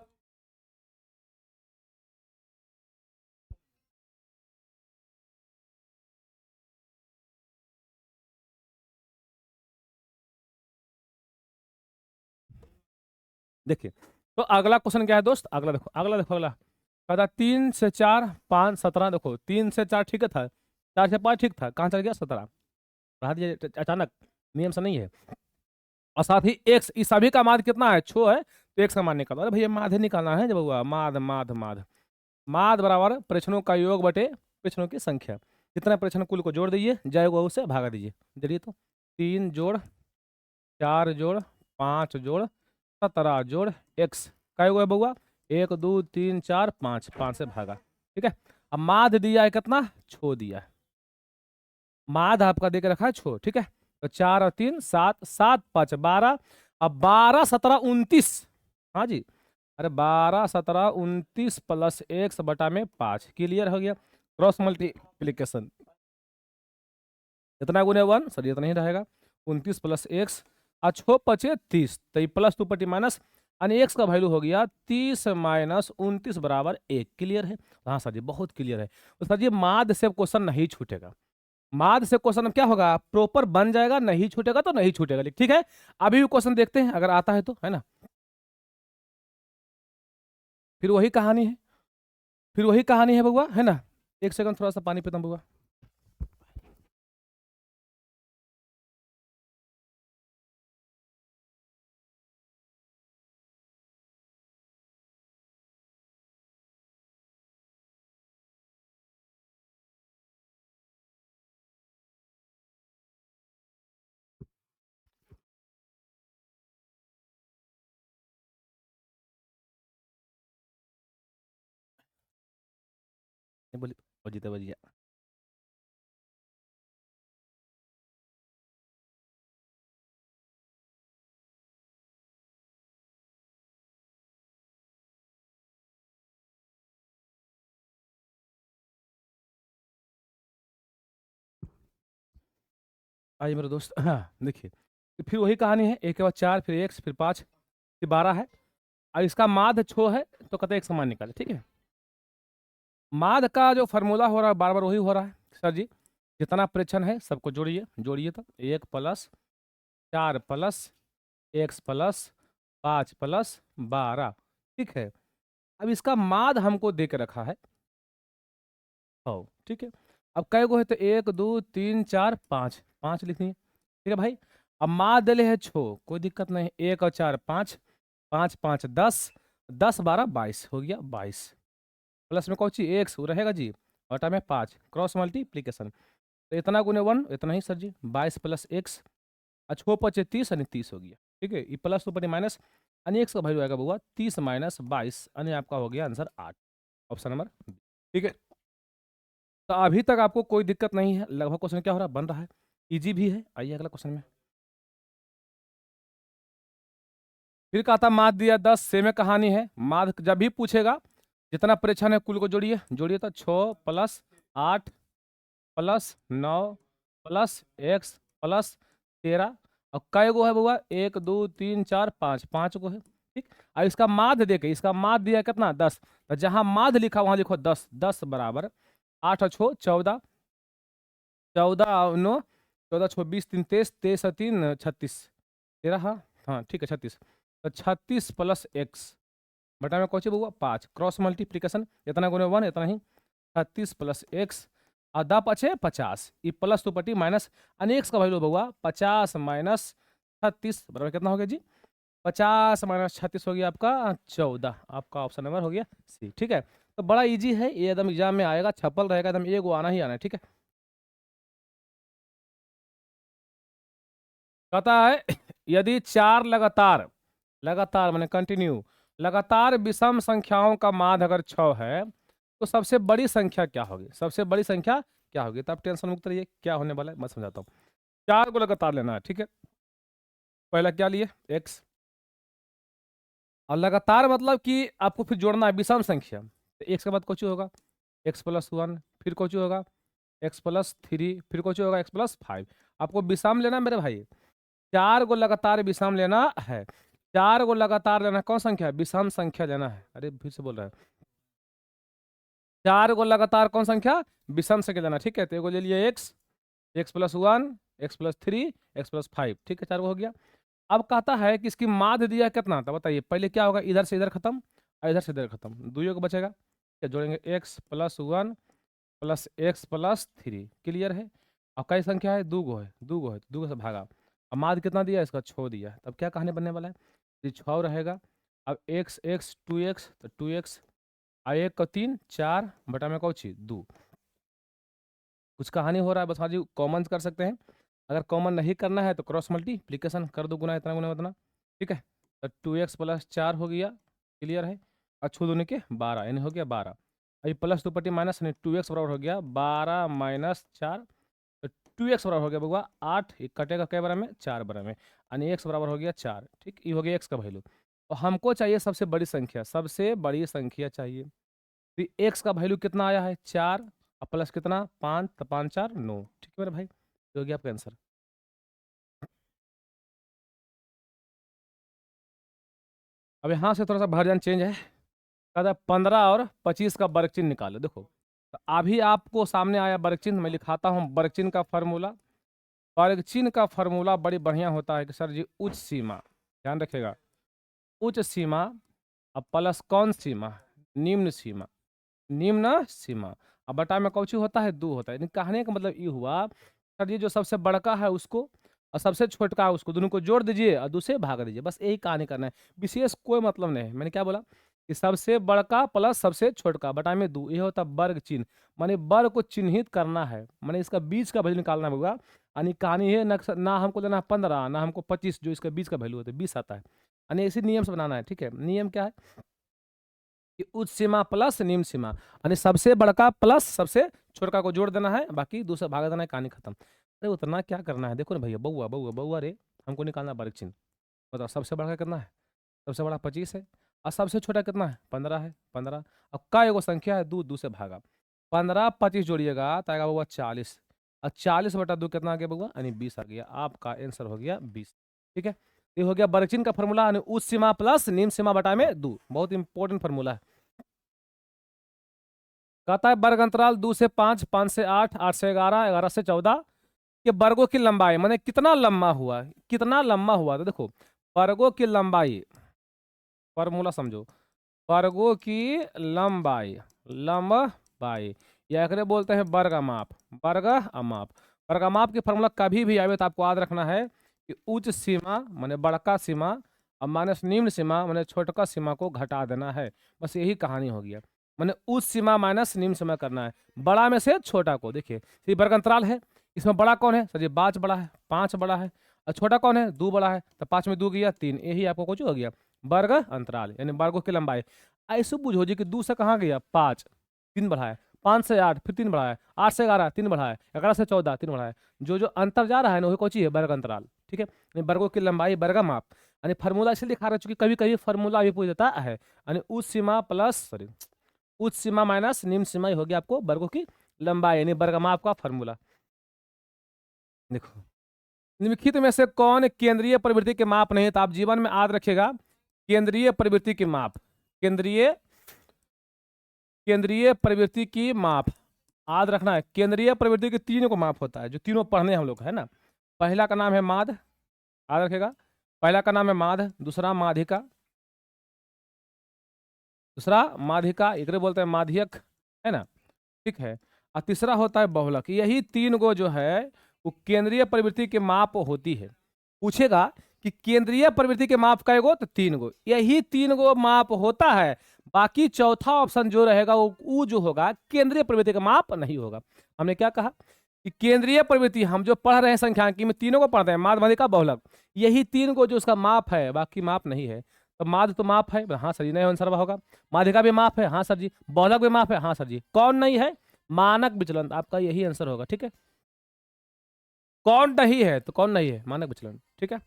S1: देखिए तो अगला क्वेश्चन क्या है दोस्त, अगला देखो अगला देखो अगला कहता 3 से 4 5 17, देखो 3 से 4 ठीक है था, 4 से 5 ठीक था, कहाँ चल गया 17, बढ़ा दिया अचानक, नियम से नहीं है। और साथ ही एक्स, इस सभी का माध्य कितना है छो है, तो एक्स का मान निकालो, अरे भैया माध्य निकालना है जब हुआ माध माध माध, माध बराबर प्रश्नों का योग बटे प्रश्नों की संख्या, जितना प्रश्न कुल को जोड़ दीजिए, जाएगा उसे भागा दीजिए, चलिए तो 3 जोड़ 4 जोड़ 5 जोड़ 17 जोड़ एक्स, क्या हुआ बउआ 1 2 3 4 5, 5 से भागा, ठीक है। अब माध्य दिया है कितना छो दिया है, माध्य आपका देके रखा है छो, ठीक है। तो 4 और 3 7, 7 5 12, अब 12 17 29, हाँ जी, अरे 12 17 29 + x बटा में 5, क्लियर हो गया। क्रॉस मल्टीप्लीकेशन इतना गुने 1 सर इतना ही रहेगा, 29 + x और 6 5 30, तो ये +2 पटी माइनस, यानी एक्स का वैल्यू हो गया 30 - 29 बराबर 1, क्लियर है। हाँ सर जी बहुत क्लियर है, तो सर जी माध्य से क्वेश्चन नहीं छूटेगा, माध्य से क्वेश्चन क्या होगा प्रॉपर बन जाएगा, नहीं छूटेगा तो नहीं छूटेगा, ठीक है। अभी भी क्वेश्चन देखते हैं अगर आता है तो, है ना, फिर वही कहानी है, फिर वही कहानी है बउआ, है ना। एक सेकंड थोड़ा सा पानी पीता हूं बउआ। नहीं बोली और जीते बजिया। आइए मेरे दोस्त, हाँ देखिए तो फिर वही कहानी है, एक के बाद 4 फिर x फिर 5 फिर 12 है, और इसका माध्य छो है, तो कहते हैं एक समान निकाले, ठीक है। माध्य का जो फार्मूला हो रहा है बार बार वही हो रहा है सर जी, जितना प्रेक्षण है सबको जोड़िए, जोड़िए तो 1 + 4 + x + 5 + 12, ठीक है। अब इसका माध्य हमको दे के रखा है, हो ठीक है। अब कै गो है तो 1 2 3 4 5, 5 लिखिए, ठीक है भाई। अब माध्य दिले है छो, कोई दिक्कत नहीं, 1 और 4 5, 5 5 10, 10 12 22 हो गया 22, प्लस में कौन सी एक्स रहेगा जी, बटा में 5, क्रॉस मल्टीप्लीकेशन, तो इतना गुने 1 इतना ही सर जी, 22 + x, छो 5 30 यानी 30 हो गया, ठीक है। ये प्लस ऊपर माइनस, यानी एक्स का वैल्यू आएगा बुआ 30 - 22, यानी आपका हो गया आंसर 8, ऑप्शन नंबर बी, ठीक है। तो अभी तक आपको कोई दिक्कत नहीं है, लगभग क्वेश्चन क्या हो रहा है बन रहा है, इजी भी है। आइए अगला क्वेश्चन में। फिर कहा था माध्य दिया 10, सेम है कहानी है। माध्य जब भी पूछेगा जितना परीक्षण है कुल को जोड़िए, जोड़िए तो 6 + 8 + 9 + x + 13। और कै गो है बउआ? 1 2 3 4 5, 5 गो है। ठीक। और इसका माध्य देखे, इसका माध्य दिया कितना? 10। तो जहां माध्य लिखा वहां लिखो 10। 10 बराबर 8 और 6 14, 14 और 9, 14 6 20 3 23, 23 और 3 36, 13। हाँ हाँ ठीक है 36। तो 36 + x बटा में कौन सी बउआ? 5। क्रॉस मल्टीप्लीकेशन, इतना गुने 1 इतना ही। 36 + x और 10 पचे 50, ये प्लस तो पटी माइनस, यानी x का वैल्यू बउआ 50 - 36 बराबर कितना हो गया जी? 50 - 36 हो गया आपका 14। आपका ऑप्शन नंबर हो गया सी। ठीक है, तो बड़ा इजी है ये, एकदम एग्जाम में आएगा, छपल रहेगा एकदम, एगो आना ही आना है। ठीक है, कहता है यदि 4 लगातार, लगातार माने कंटिन्यू, लगातार विषम संख्याओं का माध्य अगर 6 है तो सबसे बड़ी संख्या क्या होगी? सबसे बड़ी संख्या क्या होगी? तो आप टेंशन मुक्त रहिए, क्या होने वाला है मैं समझाता हूँ। 4 को लगातार लेना है। ठीक है, पहला क्या लिए? x, और लगातार मतलब कि आपको फिर जोड़ना है विषम संख्या। तो x के बाद कुछ होगा x + 1, फिर कुछ होगा x + 3, फिर कुछ होगा x + 5। आपको विषम लेना मेरे भाई, 4 को लगातार विषम लेना है। 4 को लगातार लेना, कौन संख्या है? विषम संख्या लेना है। अरे फिर से बोल रहा है, 4 को लगातार कौन संख्या? विषम संख्या लेना। ठीक है, तो एगो ले लिए x, x + 1, x + 3, x + 5। ठीक है, 4 को हो गया। अब कहता है कि इसकी माध्य दिया है कितना? तो बताइए पहले क्या होगा? इधर से इधर खत्म और इधर से इधर खत्म, दुइयों को बचेगा। क्या जोड़ेंगे? x + 1 + x + 3। क्लियर है? और कई संख्या है? 2 गो है, 2 गो है, 2 से भागा। अब माध्य कितना दिया? इसका 6 दिया। तब क्या कहानी बनने वाला है? ये 6 रहेगा। अब x x 2x, तो 2x, और 1 को 3 4 बटा में कौन ची 2। कुछ कहानी हो रहा है, बस हाँ जी कॉमन कर सकते हैं। अगर कॉमन नहीं करना है तो क्रॉस मल्टीप्लीकेशन कर दो, गुना इतना गुना उतना। ठीक है, तो 2x + 4 हो गया। क्लियर है? और छू दूनी के 12, यानी हो गया 12। अभी प्लस दो पट्टी माइनस, यानी 2x बराबर हो गया 12 - 4। तो 2x बराबर हो गया बउआ 8, ये कटेगा कै बरा में? 4 बरा में, यानी x बराबर हो गया 4। ठीक, ये हो गया x का वैल्यू। और हमको चाहिए सबसे बड़ी संख्या, सबसे बड़ी संख्या चाहिए। तो x का वैल्यू कितना आया है? 4, और प्लस कितना? 5, तो 5 4 9। ठीक है मेरे भाई, ये हो गया आपका आंसर। अब यहाँ से थोड़ा सा वर्जन चेंज है। कहता है 15 और 25 का वर्ग चिन्ह निकालो। देखो, तो अभी आपको सामने आया वर्ग चिन्ह, मैं लिखाता हूँ वर्ग चिन्ह का फॉर्मूला। वर्ग चिन्ह का फॉर्मूला बड़ी बढ़िया होता है कि सर जी उच्च सीमा, ध्यान रखिएगा, उच्च सीमा अब प्लस कौन सीमा? निम्न सीमा, निम्न सीमा। अब बटा में कौची होता है? 2 होता है। यानी कहने का मतलब ये हुआ सर, ये जो सबसे बड़का है उसको और सबसे छोटका है उसको, दोनों को जोड़ दीजिए और दूसरे भाग दीजिए, बस यही कहानी करना है, विशेष कोई मतलब नहीं है। मैंने क्या बोला कि सबसे बड़का प्लस सबसे छोटका बटा में 2, ये होता है वर्ग चिन्ह। माने वर्ग को चिन्हित करना है, माने इसका बीच का वैल्यू निकालना होगा। यानी कहानी है ना हमको लेना है 15 ना हमको 25, जो इसका बीच का वैल्यू होता है 20 आता है। यानी इसी नियम से बनाना है। ठीक है, नियम क्या है कि उच्च सीमा प्लस निम्न सीमा, यानी सबसे बड़का प्लस सबसे छोटका को जोड़ देना है, बाकी दूसरा भाग देना है, कहानी खत्म। अरे उतना क्या करना है? देखो ना भैया, बउआ बउआ बउआ रे, हमको निकालना वर्ग चिन्ह। बताओ सबसे बड़ा कितना है? सबसे बड़ा 25 है, और सबसे छोटा कितना है? 15 है। 15 अब का एगो संख्या है, 2 2 से भागा, 15 25 जोड़िएगा तो आएगा बउआ 40, और 40 बटा 2 कितना आ गया बउआ? यानी 20 आ गया। आपका आंसर हो गया 20। ठीक है, ये हो गया वर्ग चिन्ह का फॉर्मूला, यानी उच्च सीमा प्लस निम्न सीमा बटा में 2। बहुत इंपॉर्टेंट फॉर्मूला है। कहता है वर्ग अंतराल 2 से 5, 5 से 8, 8 से 11, 11 से 14 के वर्गों की लंबाई, माने कितना लंबा हुआ, कितना लंबा हुआ। तो देखो वर्गों की लंबाई, फॉर्मूला समझो, वर्गों की लंबाई, लंबाई या एकरे बोलते हैं वर्गमाप, वर्गमाप। वर्गमाप की फॉर्मूला कभी भी आवे तो आपको याद रखना है कि उच्च सीमा माने बड़का सीमा और माइनस निम्न सीमा माने छोटका सीमा को घटा देना है। बस यही कहानी हो गया, माने उच्च सीमा माइनस निम्न सीमा करना है, बड़ा में से छोटा को। देखिए ये वर्ग अंतराल है, इसमें बड़ा कौन है? सर जी 5 बड़ा है, 5 बड़ा है, और छोटा कौन है? 2 बड़ा है। तो 5 में 2 गया 3, यही आपको कुछ हो गया वर्ग अंतराल, यानी वर्गों की लंबाई। ऐसे बुझो जी कि 2 से कहाँ गया? 5, 3 बढ़ाया, 5 से 8 फिर 3 बढ़ाया, 8 से 11 3 बढ़ाया, 11 से 14 3 बढ़ाया, जो जो अंतर जा रहा है ना वही कौची है? वर्ग अंतराल। ठीक है, यानी वर्गों की लंबाई वर्ग माप। यानी फार्मूला इसलिए दिखा रहे हैं क्योंकि कभी कभी फार्मूला भी पूछ देता है। यानी उच्च सीमा प्लस सॉरी उच्च सीमा माइनस निम्न सीमा ही होगी आपको वर्गों की लंबाई, यानी वर्गमाप का फार्मूला। देखो, निम्नलिखित में से कौन केंद्रीय प्रवृत्ति के माप नहीं, तो आप जीवन में याद रखिएगा केंद्रीय प्रवृत्ति की माप, केंद्रीय केंद्रीय प्रवृत्ति की माप याद रखना है। केंद्रीय प्रवृत्ति के तीनों को माप होता है, जो तीनों पढ़ने हम लोग है ना। पहला का नाम है माध्य, याद रखेगा, पहला का नाम है माध्य, दूसरा माध्यिका, दूसरा माध्यिका, एक बोलते हैं माध्यक, है ना, ठीक है। और तीसरा होता है बहुलक। यही तीन गो जो है वो केंद्रीय प्रवृत्ति के माप होती है। पूछेगा कि केंद्रीय प्रवृत्ति के माप कै गो, तो तीन गो, यही तीन गो माप होता है। बाकी चौथा ऑप्शन जो रहेगा वो जो होगा केंद्रीय प्रवृत्ति का माप नहीं होगा। हमने क्या कहा कि केंद्रीय प्रवृत्ति हम जो पढ़ रहे हैं संख्यांकी में तीनों को पढ़ते हैं, माध्य, माध्यिका, बहुलक, यही तीन को जो उसका माप है, बाकी माप नहीं है। तो माध्य तो माप है, हाँ सर जी, नहीं आंसर होगा। माध्यिका भी माप है, हाँ सर जी। बहुलक भी माप है, हाँ सर जी। कौन नहीं है? मानक विचलन, आपका यही आंसर होगा, ठीक है। कौन नहीं है, तो कौन नहीं है? मानक विचलन, ठीक है।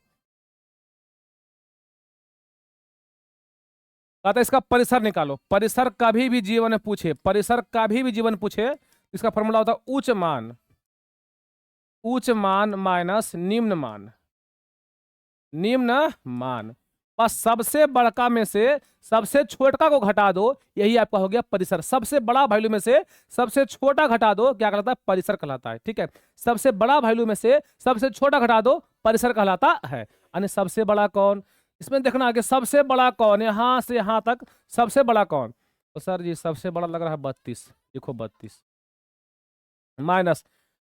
S1: कहता है इसका परिसर निकालो। परिसर कभी भी जीवन में पूछे, परिसर कभी भी जीवन पूछे, इसका फॉर्मूला होता है उच्च मान, उच्च मान माइनस निम्न मान, निम्न मान। बस सबसे बड़का में से सबसे छोटा को घटा दो, यही आपका हो गया परिसर। सबसे बड़ा वैल्यू में से सबसे छोटा घटा दो, क्या कहलाता है? परिसर कहलाता है, ठीक है। सबसे बड़ा वैल्यू में से सबसे छोटा घटा दो, परिसर कहलाता है। यानी सबसे बड़ा कौन, इसमें देखना कि सबसे बड़ा कौन, यहां से यहां तक सबसे बड़ा कौन। तो सर जी सबसे बड़ा लग रहा है 32, देखो 32 माइनस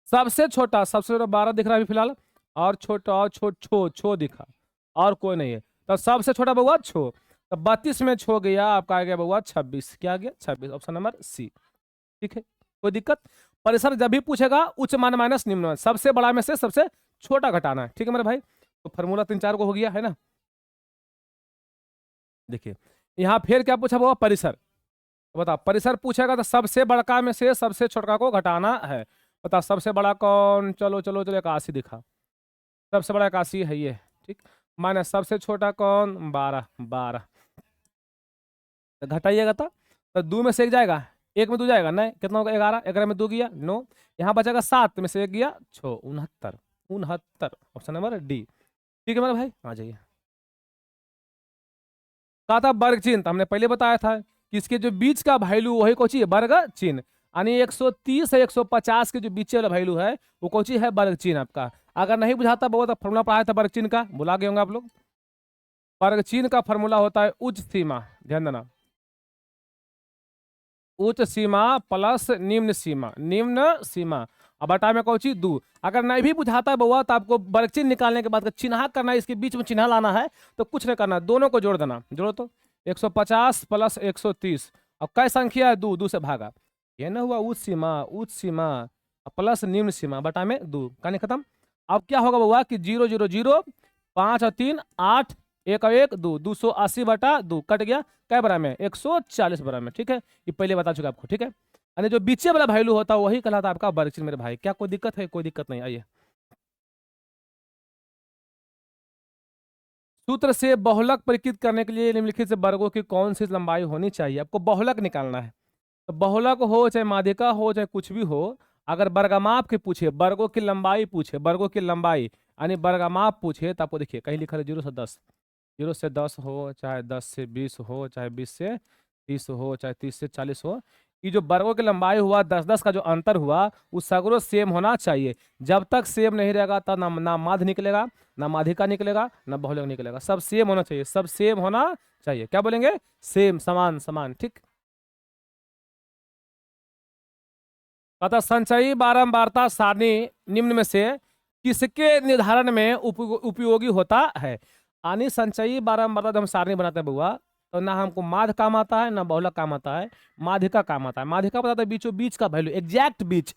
S1: सबसे छोटा, सबसे छोटा 12 दिख रहा है अभी फिलहाल, और छोटा और छो दिखा, और कोई नहीं है। तो सबसे छोटा बउआ छो, तो 32 में छो गया, आपका आ गया बउआ 26, क्या आ गया? 26, ऑप्शन नंबर सी, ठीक है। कोई दिक्कत? परिसर जब भी पूछेगा उच्च मान माइनस निम्न मान, सबसे बड़ा में से सबसे छोटा घटाना है, ठीक है मेरे भाई। तो फॉर्मूला 3-4 को हो गया है ना। देखिए यहाँ फिर क्या पूछा बउआ? परिसर। बता, परिसर पूछेगा तो सबसे बड़का में से सबसे छोटा को घटाना है। बता सबसे बड़ा कौन? चलो चलो चलो 81 दिखा, सबसे बड़ा 81 है ये, ठीक। माइनस सबसे छोटा कौन? 12, 12 तो घटाइएगा तो 2 में से 1 जाएगा, 1 में 2 जाएगा, नहीं कितना होगा? 11, 11 में 2 गया 9, यहाँ बचेगा 7 में से 1 गया 6, 69, 69, ऑप्शन नंबर डी, ठीक है मेरा भाई। आ जाइए, कहा था वर्ग चिन्ह, हमने पहले बताया था कि इसके जो बीच का वैल्यू वही कौन सी है? वर्ग चिन्ह। यानी 130 से 150 के जो बीच वाला वैल्यू है वो कौन सी है? वर्ग चिन्ह आपका। अगर नहीं बुझाता बहुत, फॉर्मूला पढ़ाया था वर्ग चिन्ह का, भुला गए होंगे आप लोग। वर्ग चिन्ह का फॉर्मूला होता है उच्च सीमा, ध्यान देना, उच्च सीमा प्लस निम्न सीमा, निम्न सीमा, अब बटा में कौन सी? 2। अगर नहीं भी बुझाता है बउआ तो आपको वर्ग चिन्ह निकालने के बाद चिन्ह करना है, इसके बीच में चिन्ह लाना है, तो कुछ नहीं करना, दोनों को जोड़ देना। जोड़ो तो 150 प्लस 130, अब कै संख्या है? 2, 2 से भागा, ये ना हुआ उच्च सीमा, उच्च सीमा प्लस निम्न सीमा बटा में 2, कहानी खत्म। अब क्या होगा बउआ कि 0 0 0, 5 और 3 8, 1 और 1 2, 280 बटा 2 कट गया, क्या बराबर में? 140 बराबर में, ठीक है। ये पहले बता चुका आपको, ठीक है। यानी जो बीचे वाला वैल्यू होता है वही कहलाता है आपका वर्ग चिन्ह मेरे भाई। क्या कोई दिक्कत है? कोई दिक्कत नहीं, आइए। सूत्र से बहुलक परिचित करने के लिए निम्नलिखित से वर्गों की कौन सी लंबाई होनी चाहिए? आपको बहुलक निकालना है। तो बहुलक हो चाहे माध्यिका हो चाहे कुछ भी हो, अगर वर्गमाप के पूछे, वर्गों की लंबाई पूछे, वर्गों की लंबाई यानी वर्गमाप पूछे, तो आपको देखिए कहीं लिखा है 0 से 10, 0 से 10 हो, चाहे 10 से 20 हो, चाहे 20 से 30 हो, चाहे 30 से 40 हो, ये जो वर्गों की लंबाई हुआ 10-10 का जो अंतर हुआ वो सगरों सेम होना चाहिए। जब तक सेम नहीं रहेगा तब ना माध्य निकलेगा, ना माध्यिका निकलेगा, ना बहुलक निकलेगा। सब सेम होना चाहिए, सब सेम होना चाहिए। क्या बोलेंगे? सेम, समान समान, ठीक। अतः संचयी बारंबारता सारणी निम्न में से किसके निर्धारण में उपयोगी होता है? यानी संचयी बारंबारता जब हम सारणी बनाते हैं बुआ, तो ना हमको माध्य काम आता है, ना बहुलक काम आता है, माध्यिका काम आता है। माध्यिका बताता है बीचों बीच का वैल्यू, एग्जैक्ट बीच,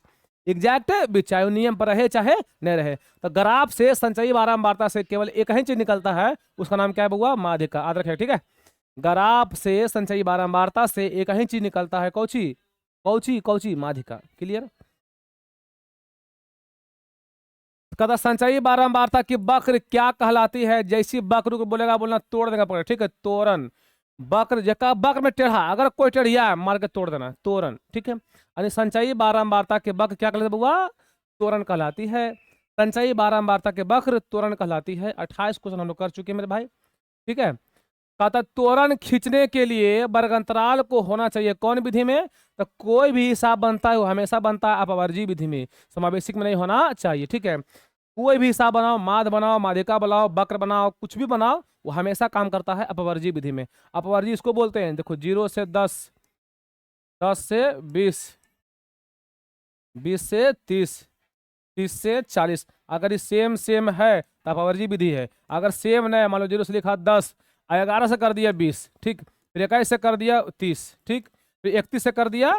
S1: एग्जैक्ट बीच, चाहे वो नियम पर रहे चाहे नहीं रहे। तो ग्राफ से संचयी बारंबारता से केवल एक ही चीज निकलता है, उसका नाम क्या है बुआ? माध्यिका, याद रखें, ठीक है। ग्राफ से संचयी बारंबारता से एक ही चीज निकलता है, कौची? Cauchy Cauchy? माध्यिका। क्लियर? कहता संचयी बारंबारता की बक्र क्या कहलाती है? जैसी बक्र को बोलेगा बोलना तोड़ देगा पकड़, ठीक है। तोरण बक्र जका बक्र में टेढ़ा, अगर कोई टेढ़िया है मार के तोड़ देना, तोरण, ठीक है। यानी संचयी बारंबारता के बक्र क्या कहलाती है बुआ? तोरण कहलाती है। संचयी बारंबारता के बक्र तोरण कहलाती है। 28 क्वेश्चन हम लोग कर चुके हैं मेरे भाई, ठीक है। कहता त्वरण खींचने के लिए वर्गांतराल को होना चाहिए कौन विधि में? तो कोई भी हिसाब बनता है वो हमेशा बनता है अपवर्जी विधि में, समावेशिक में नहीं होना चाहिए, ठीक है। कोई भी हिसाब बनाओ, माध बनाओ, माध्यिका बनाओ, वक्र बनाओ, कुछ भी बनाओ, वो हमेशा काम करता है अपवर्जी विधि में। अपवर्जी इसको बोलते हैं, देखो 0 से 10, 10 से 20, 20 से 30, 30 से 40। अगर ये सेम सेम है तो अपवर्जी विधि है। अगर सेम नहीं, मान लो 0 से लिखा 10, 11 से कर दिया 20, ठीक, फिर 21 से कर दिया 30, ठीक, फिर 31 से कर दिया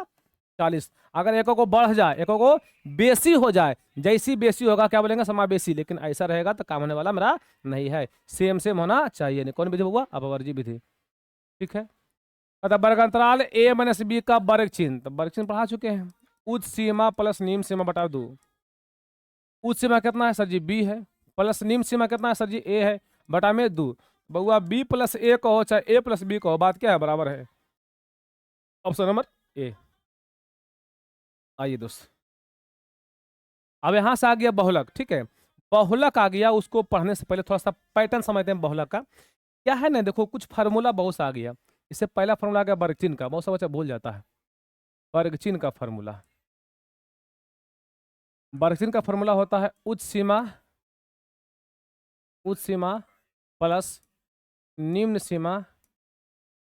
S1: 40। अगर एको को बढ़ जाए, एको को बेसी हो जाए, जैसी बेसी होगा क्या बोलेंगे? समावेशी। लेकिन ऐसा रहेगा तो काम होने वाला मेरा नहीं है, सेम सेम होना चाहिए। नहीं, कौन विधि हुआ? अपवर्जी विधि, ठीक है। मतलब वर्गांतराल a माइनस बी का वर्ग चिन्ह, तो वर्ग चिन्ह पढ़ा चुके हैं। उच्च सीमा प्लस निम्न सीमा बटा 2। उच्च सीमा कितना है सर जी? b है, प्लस निम्न सीमा कितना है सर जी? a है, बटा में 2। बउआ b प्लस a कहो चाहे a प्लस b कहो, बात क्या है? बराबर है। Option number A. आइए दोस्त, अब यहां से आ गया बहुलक, ठीक है। बहुलक आ गया, उसको पढ़ने से पहले थोड़ा सा पैटर्न समझते हैं बहुलक का क्या है ना। देखो कुछ फार्मूला बहुत सा आ गया। इससे पहला फार्मूला आ गया वर्ग चिन्ह का, बहुत सा बच्चा भूल जाता है। वर्ग चिन्ह का फार्मूला, वर्ग चिन्ह का फार्मूला होता है उच्च सीमा, उच्च सीमा प्लस निम्न सीमा,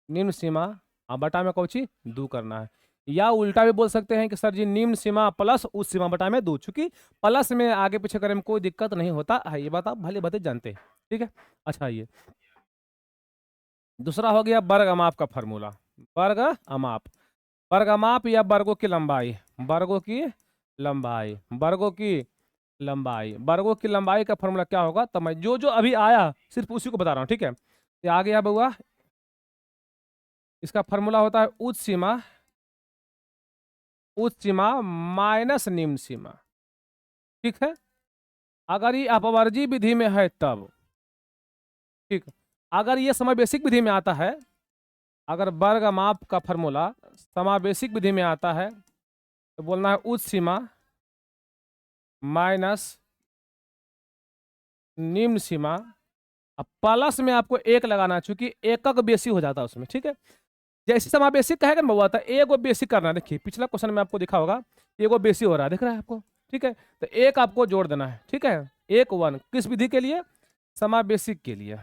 S1: निम्न सीमा और बटा में कौची 2 करना है। या उल्टा भी बोल सकते हैं कि सर जी निम्न सीमा प्लस उच्च सीमा बटा में 2, चूंकि प्लस में आगे पीछे करने में कोई दिक्कत नहीं होता है, ये बात आप भले भले जानते हैं, ठीक है। अच्छा, ये दूसरा हो गया वर्ग अमाप का फार्मूला। वर्ग अमाप, वर्ग अमाप या वर्गों की लंबाई, वर्गों की लंबाई, वर्गों की लंबाई, वर्गों की लंबाई का फार्मूला क्या होगा? तो मैं जो जो अभी आया सिर्फ उसी को बता रहा हूँ, ठीक है। ये आ गया बउआ, इसका फार्मूला होता है उच्च सीमा, उच्च सीमा माइनस निम्न सीमा, ठीक है। अगर ये अपवर्जी विधि में है तब, ठीक। अगर ये समावेशिक विधि में आता है, अगर वर्ग माप का फार्मूला समावेशिक विधि में आता है तो बोलना है उच्च सीमा माइनस निम्न सीमा, अब प्लस में आपको 1 लगाना है, चूंकि एकक बेसी हो जाता है उसमें, ठीक है। जैसे समावेशिक कहेगा ना बउआ, था एगो बेसिक करना है। देखिए पिछला क्वेश्चन में आपको दिखा होगा, एगो बेसी हो रहा है, दिख रहा है आपको, ठीक है। तो 1 आपको जोड़ देना है, ठीक है। 1 1 किस विधि के लिए? समावेशिक के लिए,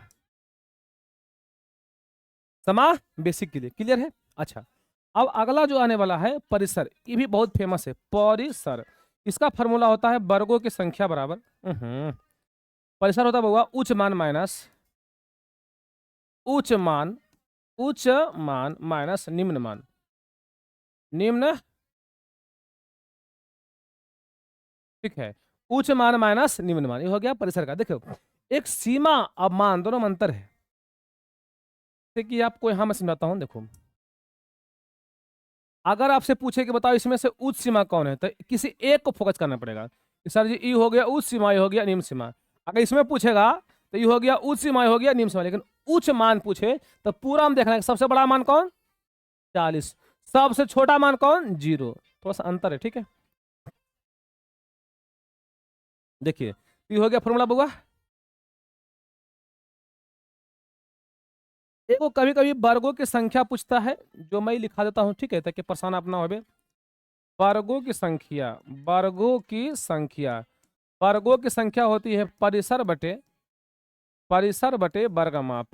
S1: समावेशिक के लिए, क्लियर है। अच्छा, अब अगला जो आने वाला है परिसर, ये भी बहुत फेमस है, परिसर। इसका फॉर्मूला होता है वर्गों की संख्या बराबर, परिसर होता है बउआ उच्च मान माइनस उच्च मान, उच्च मान माइनस निम्न मान, निम्न, ठीक है। उच्च मान माइनस निम्न मान, ये हो गया परिसर का। देखो एक सीमा और मान दोनों में अंतर है, जैसे कि आपको यहां मैं समझाता हूं। देखो अगर आपसे पूछे कि बताओ इसमें से उच्च सीमा कौन है, तो किसी एक को फोकस करना पड़ेगा कि सर जी ई हो गया उच्च सीमा, ये हो गया निम्न सीमा। अगर इसमें पूछेगा तो ये हो गया उच्च सीमा, ये हो गया निम्न सीमा। लेकिन उच्च मान पूछे तो पूरा हम देखना है, सबसे बड़ा मान कौन? 40, सबसे छोटा मान कौन? 0। थोड़ा सा अंतर है, ठीक है। देखिए ये हो गया फॉर्मूला बुआ। एगो कभी कभी वर्गों की संख्या पूछता है, जो मैं लिखा देता हूँ, ठीक है, ताकि परेशान अपना हो। वर्गों की संख्या, वर्गों की संख्या, वर्गों की संख्या होती है परिसर बटे, परिसर बटे वर्ग माप,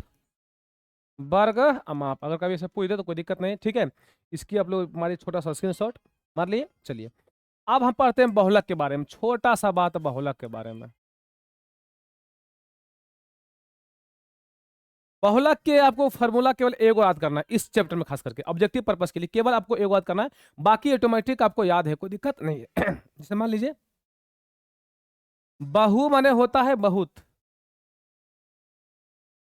S1: वर्ग अमाप। अगर कभी ऐसे पूछ दे तो कोई दिक्कत नहीं, ठीक है। इसकी आप लोग हमारी छोटा सा स्क्रीनशॉट मार लिए। चलिए अब हम पढ़ते हैं बहुलक के बारे में, छोटा सा बात बहुलक के बारे में। बहुलक के आपको फार्मूला केवल एक याद करना है इस चैप्टर में, खास करके ऑब्जेक्टिव पर्पस के लिए केवल आपको एक याद करना है, बाकी ऑटोमेटिक आपको याद है, कोई दिक्कत नहीं है। जैसे मान लीजिए बहु माने होता है बहुत,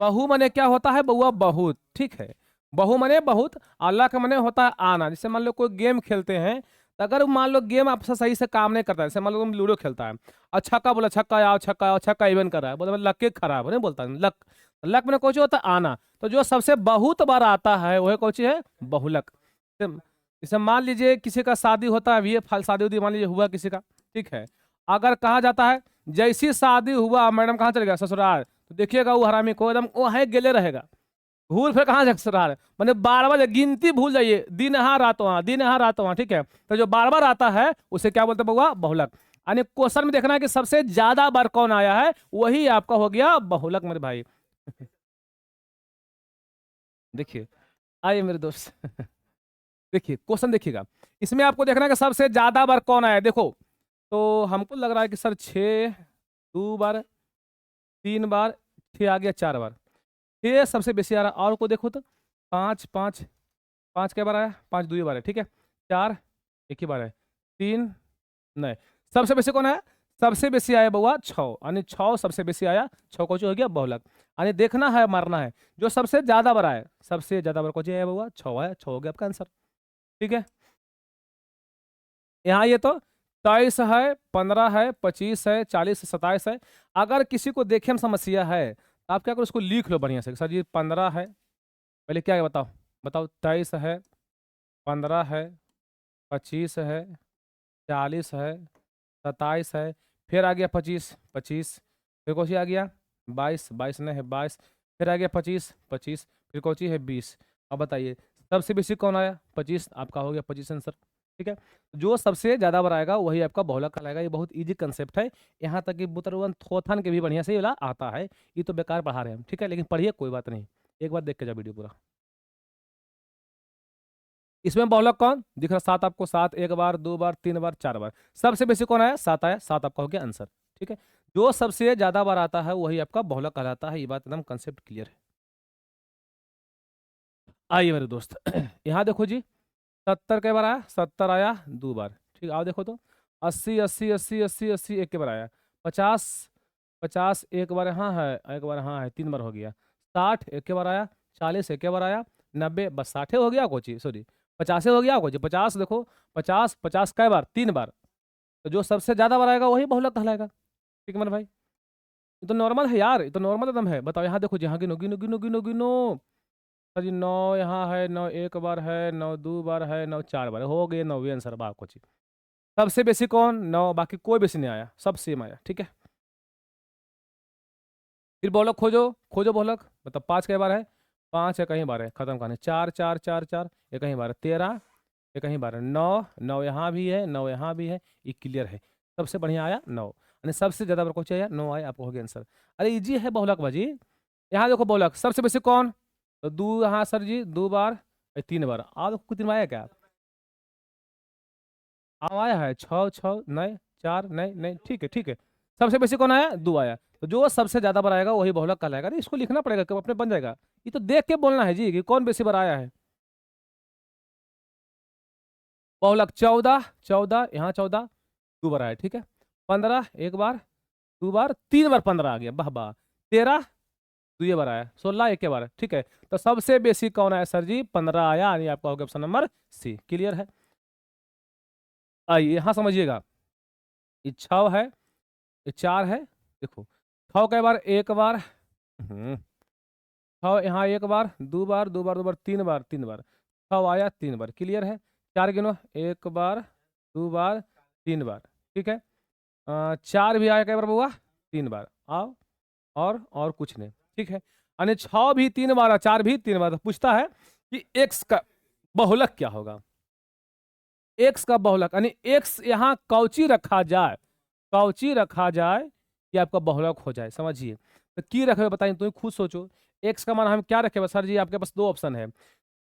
S1: बहु माने क्या होता है बउआ? बहुत, ठीक है। बहु माने बहुत, अल्लाह का माने होता है आना। जैसे मान लो कोई गेम खेलते हैं तो अगर मान लो गेम आपसे सही से काम नहीं करता है, जैसे मान लो तुम लूडो खेलता है और छक्का बोला, छक्का आओ, छक्का इवन कर रहा है, बोला लक के खराब है, नहीं बोलता लक। लक में कौन होता है? आना। तो जो सबसे बहुत बार आता है वह कौन है? बहुलक। जैसे मान लीजिए किसी का शादी होता है, ये फाल शादी उदी मान लीजिए हुआ किसी का, ठीक है। अगर कहा जाता है जैसी शादी हुआ मैडम कहाँ चले गया? ससुराल। तो देखिएगा वो हरामी को एकदम वो है गेले रहेगा, भूल फिर कहाँ जा ससुराल है, मैंने बार बार गिनती भूल जाइए, दिन यहाँ रात वहाँ, दिन यहाँ रात वहाँ, ठीक है। तो जो बार बार आता है उसे क्या बोलते हैं बउआ? बहुलक। यानी क्वेश्चन में देखना है कि सबसे ज्यादा बार कौन आया है, वही आपका हो गया बहुलक मेरे भाई। देखिए, आइए मेरे दोस्त। देखिए क्वेश्चन देखिएगा, इसमें आपको देखना है कि सबसे ज्यादा बार कौन आया है। देखो तो हमको लग रहा है कि सर 6 2 बार, 3 बार, 6 आ गया, 4 बार, 6 सबसे बेसी आ रहा। और को देखो तो 5 5 5 कै बार आया? 5 2 बार है, ठीक है। 4 एक ही बार है, 3 नहीं। सबसे बेसी कौन है? सबसे बेसी आया बउआ 6, यानी 6 सबसे बेसी आया, 6 को जो हो गया बहुलक। यानी देखना है मारना है, जो सबसे ज्यादा बार आया, सबसे ज्यादा बार कौन आया बउआ? 6 आया, 6 हो गया आपका आंसर, ठीक है। यहाँ ये तो 23 है, 15 है, 25 है, 40 27 है। अगर किसी को देखे में समस्या है तो आप क्या करो, उसको लिख लो बढ़िया से, सर जी 15 है, पहले क्या है बताओ, बताओ 23 है, 15 है, 25 है, 40 है, 27 है, फिर आ गया 25 25, फिर कौन सी आ गया 22 22 नहीं है 22, फिर आ गया 25 25, फिर कौन सी है 20। अब बताइए सबसे बेसी कौन आया? 25, आपका हो गया 25 आंसर, ठीक है। जो सबसे ज्यादा बार आएगा वही आपका बहुलक कहलाएगा। ये बहुत इजी कंसेप्ट है, यहाँ तक कि बुतरवन थोथन के भी बढ़िया से ये वाला आता है। ये तो बेकार पढ़ा रहे हैं हम, ठीक है, लेकिन पढ़िए कोई बात नहीं, एक बार देख के जाओ वीडियो पूरा। इसमें बहुलक कौन दिख रहा? 7 आपको, 7 एक बार, 2 बार, 3 बार, 4 बार। सबसे बेसी कौन आया? 7 आया, 7 आपका हो गया आंसर, ठीक है। जो सबसे ज्यादा बार आता है वही आपका बहुलक कहलाता है। ये बात एकदम कंसेप्ट क्लियर है। आइए मेरे दोस्त, यहाँ देखो जी, 70 कई बार आया? 70 आया 2 बार, ठीक है। आओ देखो तो 80 80 80 80 80 एक के बार आया। 50 50 एक बार यहाँ है, एक बार यहाँ है, 3 बार हो गया। 60 एक के बार आया, 40 एक के बार आया, 90 बस 60 हो गया कोची, सॉरी 50 हो गया कोची। 50 देखो, 50 50 कई बार? 3 बार। तो जो सबसे ज्यादा बार आएगा वही बहुलक कहलाएगा, ठीक है मेरे भाई। ये तो नॉर्मल है यार, ये तो नॉर्मल एकदम है। बताओ यहाँ देखो, जहाँ गिनो गिनो गिनो गिनो गिनो, सर जी 9 यहाँ है, 9 एक बार है, 9 2 बार है, 9 4 बार है, हो गए 9वीं आंसर बा कुछ। सबसे बेसी कौन? 9, बाकी कोई बेसी नहीं आया, सब सेम आया, ठीक है। फिर बहुलक खोजो, खोजो बहुलक, मतलब 5 कई बार है? 5 है कहीं बार है, खत्म कहानी। 4 4 4 4 ये कहीं बार है, 13 ये कहीं बार है, 9 9 यहाँ भी है, 9 यहाँ भी है, ये क्लियर है। सबसे बढ़िया आया 9, यानी सबसे ज्यादा बार कौन आया? 9 आया, आपको हो गया आंसर। अरे इजी है बहुलक बाजी। यहाँ देखो बहुलक सबसे बेसी कौन? तो 2 यहाँ सर जी 2 बार, 3 बार। आप कितने में आया क्या? हाँ आया है, 6 6 नहीं, 4 नहीं नहीं, ठीक है ठीक है। सबसे बेसी कौन आया? 2 आया। तो जो सबसे ज्यादा बार आएगा वही बहुलक कहलाएगा। अरे इसको लिखना पड़ेगा, कब अपने बन जाएगा। ये तो देख के बोलना है जी कि कौन बेसी बार आया है। बहुलक 14 14 यहाँ 14 2 बार आया, ठीक है। 15 एक बार, 2 बार, 3 बार 15 आ गया, वाह वाह। 13 2 बार आया, 16 एक बार, ठीक है। तो सबसे बेसी कौन आया सर जी? 15 आया, यानी आपका हो गया ऑप्शन नंबर सी, क्लियर है। आइए यहाँ समझिएगा, ये 6 है, ये 4 है, देखो 6 कई बार? एक बार, 6 यहाँ एक बार, 2 बार, 2 बार, 2 बार, 3 बार, 3 बार, 6 आया 3 बार, क्लियर है। 4 गिनो, एक बार, 2 बार, 3 बार, ठीक है। 4 भी आया कई बार बुआ? 3 बार। आओ, और कुछ नहीं, ठीक है। यानी 6 भी 3 बार, 4 भी 3 बार। तो पूछता है कि एक्स का बहुलक क्या होगा? एक्स का बहुलक यानी एक्स यहाँ कौची रखा जाए, कौची रखा जाए कि आपका बहुलक हो जाए, समझिए। तो की रखे बताइए, तुम खुद सोचो। एक्स का मान हम क्या रखे? सर जी आपके पास 2 ऑप्शन है,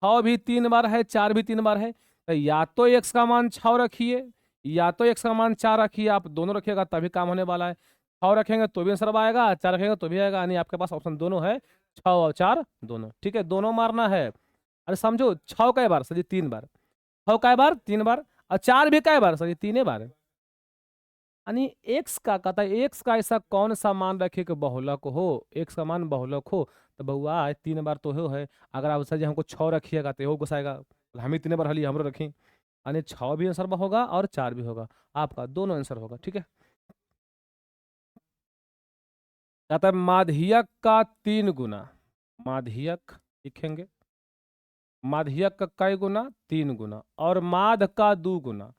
S1: 6 भी 3 बार है, 4 भी 3 बार है। तो या तो एक्स का मान 6 रखिए, या तो एक्स का मान 4 रखिए। आप दोनों रखिएगा तभी काम होने वाला है। 6 रखेंगे तो भी आंसर आएगा, 4 रखेंगे तो भी आएगा, यानी आपके पास ऑप्शन दोनों है, 6 और 4 दोनों, ठीक है। दोनों मारना है। अरे समझो, 6 कई बार? सर जी 3 बार। 6 कई बार? 3 बार। और 4 भी कई बार? सर जी 3 बार। यानी एक्स का कहता है, एक्स का ऐसा कौन सा मान रखे कि बहुलक हो, एक्स का मान बहुलक हो। तो बउआ 3 बार तो हो है। अगर आप सर जी हमको 6 रखिएगा तो हो गुस्साएगा, हम ही 3 बार हली हमरो रखी। यानी 6 भी आंसर होगा और 4 भी होगा, आपका दोनों आंसर होगा। ठीक है, कहता है माध्यक का 3 गुना, माध्यक लिखेंगे, माध्यक का कई गुना, 3 गुना, और माध का 2 गुना,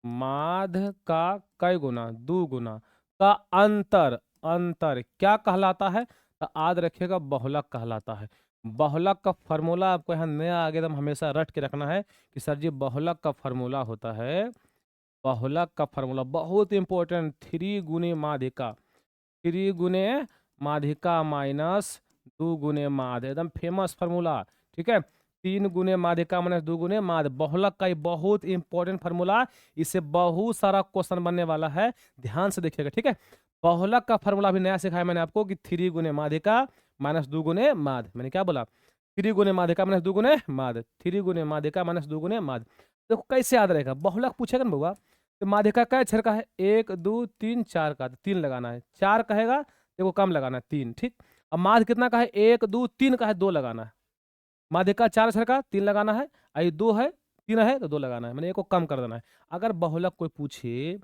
S1: माध का कई गुना, 2 गुना का अंतर, अंतर क्या कहलाता है? तो याद रखिएगा बहुलक कहलाता है। बहुलक का फॉर्मूला आपको यहाँ नया आगे एकदम हमेशा रट के रखना है कि सर जी बहुलक का फॉर्मूला होता है, बहुलक का फॉर्मूला बहुत इंपॉर्टेंट, 3 गुने माध्यिका, 3 गुने माध्यिका माइनस 2 गुने माध, एकदम फेमस फार्मूला। ठीक है, 3 गुने माध्यिका माइनस 2 गुने माध, बहुलक का ये बहुत इंपॉर्टेंट फार्मूला, इससे बहुत सारा क्वेश्चन बनने वाला है, ध्यान से देखिएगा। ठीक है, बहुलक का फार्मूला भी नया सिखाया मैंने आपको कि 3 गुने माध्यिका माइनस 2 गुने माध, मैंने क्या बोला? 3 गुने माध्यिका माइनस 2 गुने माध, 3 गुने माध्यिका माइनस 2 गुने माध। देखो कैसे याद रहेगा, बहुलक पूछेगा ना बउआ, तो माध्यिका का अक्षर का है 1 2 3 4 का, 3 लगाना है, 4 कहेगा देखो कम लगाना है 3। ठीक, अब माध कितना का है? 1 2 3 का है, 2 लगाना है, माध्यिका 4 अक्षर का 3 लगाना है, आई 2 है 3 है तो 2 लगाना है, मैंने एक को कम कर देना है। अगर बहुलक कोई पूछे,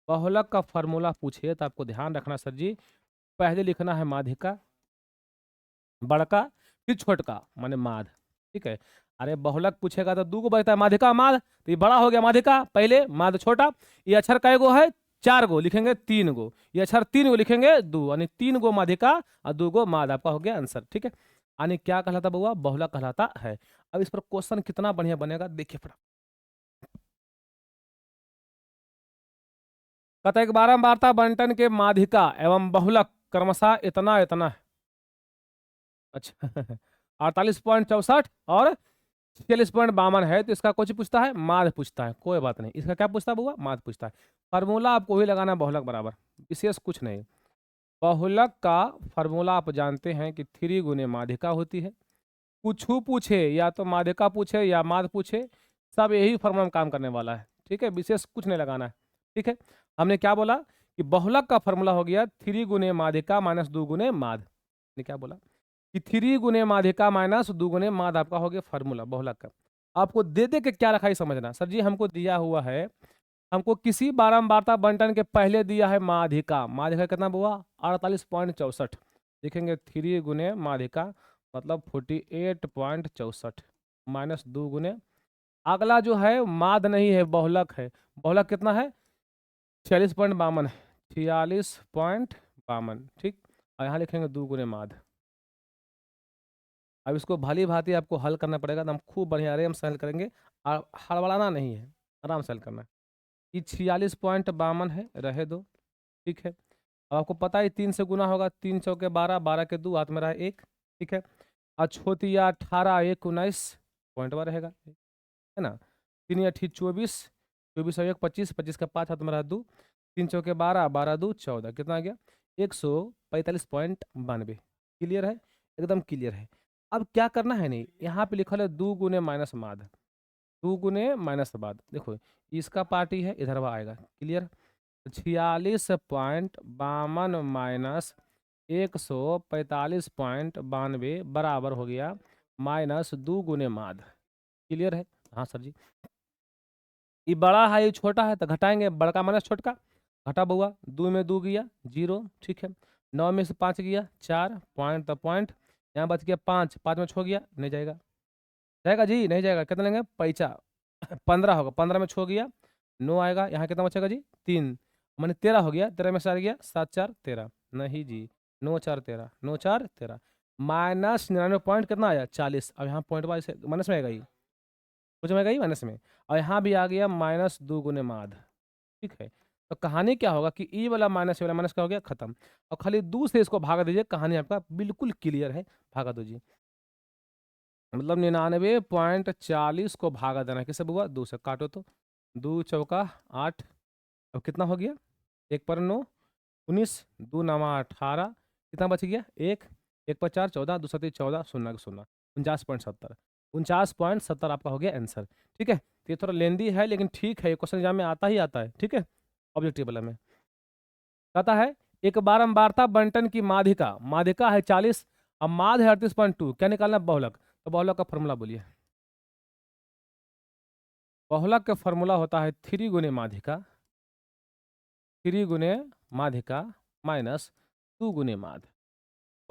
S1: बहुलक का फॉर्मूला पूछे तो आपको ध्यान रखना सर जी, पहले लिखना है माध्यिका बड़का, फिर छोटका माने माध। ठीक है, अरे बहुलक पूछेगा तो 2 को बचता है माध्यिका माध, तो ये बड़ा हो गया माध्यिका पहले, माध छोटा। ये अक्षर कै गो है? 4 गो, लिखेंगे 3 गो, ये अक्षर 3 गो लिखेंगे 2, यानी 3 गो माध्यिका और 2 गो माध, आपका हो गया आंसर। ठीक है, यानी क्या कहलाता बउआ? बहुलक कहलाता है। अब इस पर क्वेश्चन कितना बढ़िया बनेगा देखिए फटा, कहता है कि बारंबारता बंटन के माध्यिका एवं बहुलक क्रमशः इतना इतना है। अच्छा 48.64 और 46.52 है, तो इसका कुछ पूछता है? माध पूछता है, कोई बात नहीं, इसका क्या पूछता है बुआ? माध पूछता है। फार्मूला आपको ही लगाना है बहुलक बराबर, विशेष कुछ नहीं। बहुलक का फार्मूला आप जानते हैं कि 3 गुने माध्यिका होती है, कुछ पूछे या तो माध्यिका पूछे या माध पूछे, सब यही फार्मूला में काम करने वाला है। ठीक है, विशेष कुछ नहीं लगाना है। ठीक है, हमने क्या बोला कि बहुलक का फार्मूला हो गया 3 गुने माध्यिका माइनस 2 गुने माध, ने क्या बोला कि 3 गुने माध्यिका माइनस 2 गुने माध आपका हो गया फार्मूला बहुलक का। आपको दे दे के क्या रखा है समझना, सर जी हमको दिया हुआ है, हमको किसी बारंबारता बंटन के पहले दिया है माध्यिका, माध्यिका कितना हुआ? 48.64, लिखेंगे 3 गुने माध्यिका मतलब 48.64 माइनस 2 गुने, अगला जो है माध नहीं है बहुलक है, बहुलक कितना है? 46.52 है, 46.52। ठीक, और यहाँ लिखेंगे 2 गुने माध। अब इसको भली भांति आपको हल करना पड़ेगा, तो हम खूब बढ़िया आराम से हल करेंगे, और हड़बड़ाना नहीं है, आराम से हल करना है। ये 46.52 है, रहे दो। ठीक है, अब आपको पता है 3 से गुना होगा, 3 चौके 12, 12 के 2 हाथ में रहा 1। ठीक है, और छोतिया 18 1 19 पॉइंट में रहेगा, है ना। 3 या 24, 24 और 1 25, 25 का 5 हाथ में रहा 2, 3 चौके 12, 12 2 14, कितना आ गया? 145.92। क्लियर है, एकदम क्लियर है। अब क्या करना है? नहीं, यहाँ पे लिखा है 2 गुने माइनस माध, 2 गुने माइनस माध, देखो इसका पार्टी है इधर वह आएगा। क्लियर, 46.52 माइनस 145.92 बराबर हो गया माइनस 2 गुने माध। क्लियर है? हाँ सर जी, ये बड़ा है ये छोटा है, तो घटाएंगे, बड़का माइनस छोटका, घटा बउआ, 2 में 2 गया 0। ठीक है, 9 में से 5 गया 4, पॉइंट तो पॉइंट, यहाँ बच गया 5, 5 में छो गया, नहीं जाएगा, जाएगा जी नहीं जाएगा, कितना लेंगे? पैसा 15 होगा, 15 में छो गया 9 आएगा, यहाँ कितना बचेगा जी? 3, मैंने 13 हो गया, 13 में से आ गया 7 4 13, नहीं जी 9 4 13, 9 4 13, माइनस 99 पॉइंट कितना आया? 40। अब यहाँ पॉइंट वाइज माइनस में आएगा, ये कुछ में गई माइनस में, और यहाँ भी आ गया माइनस 2 गुने माध। ठीक है, तो कहानी क्या होगा कि ई वाला माइनस वाला माइनस का हो गया खत्म, और खाली 2 से इसको भागा दीजिए, कहानी आपका बिल्कुल क्लियर है, भागा दो जी, मतलब 99.40 को भागा देना, किससे हुआ? 2 से, काटो तो 2 चौका 8, अब कितना हो गया? 1 पर 9 19, 2 नवा 18, कितना बच गया? 1, 1 पर 4 14, 2 7 14, 0 0, 49.70, 49.70 आपका हो गया आंसर। ठीक है, तो ये थोड़ा लेंदी है लेकिन ठीक है, ये क्वेश्चन एग्जाम में आता ही आता है। ठीक है, ऑब्जेक्टिव वाला में कहता है एक बारंबारता बंटन की माध्यिका, माध्यिका है 40 और माध है 38.2, क्या निकालना? बहुलक, तो बहुलक का फॉर्मूला बोलिए। बहुलक का फॉर्मूला होता है 3 गुने माध्यिका, 3 गुने माध्यिका माइनस 2 गुने माध्य।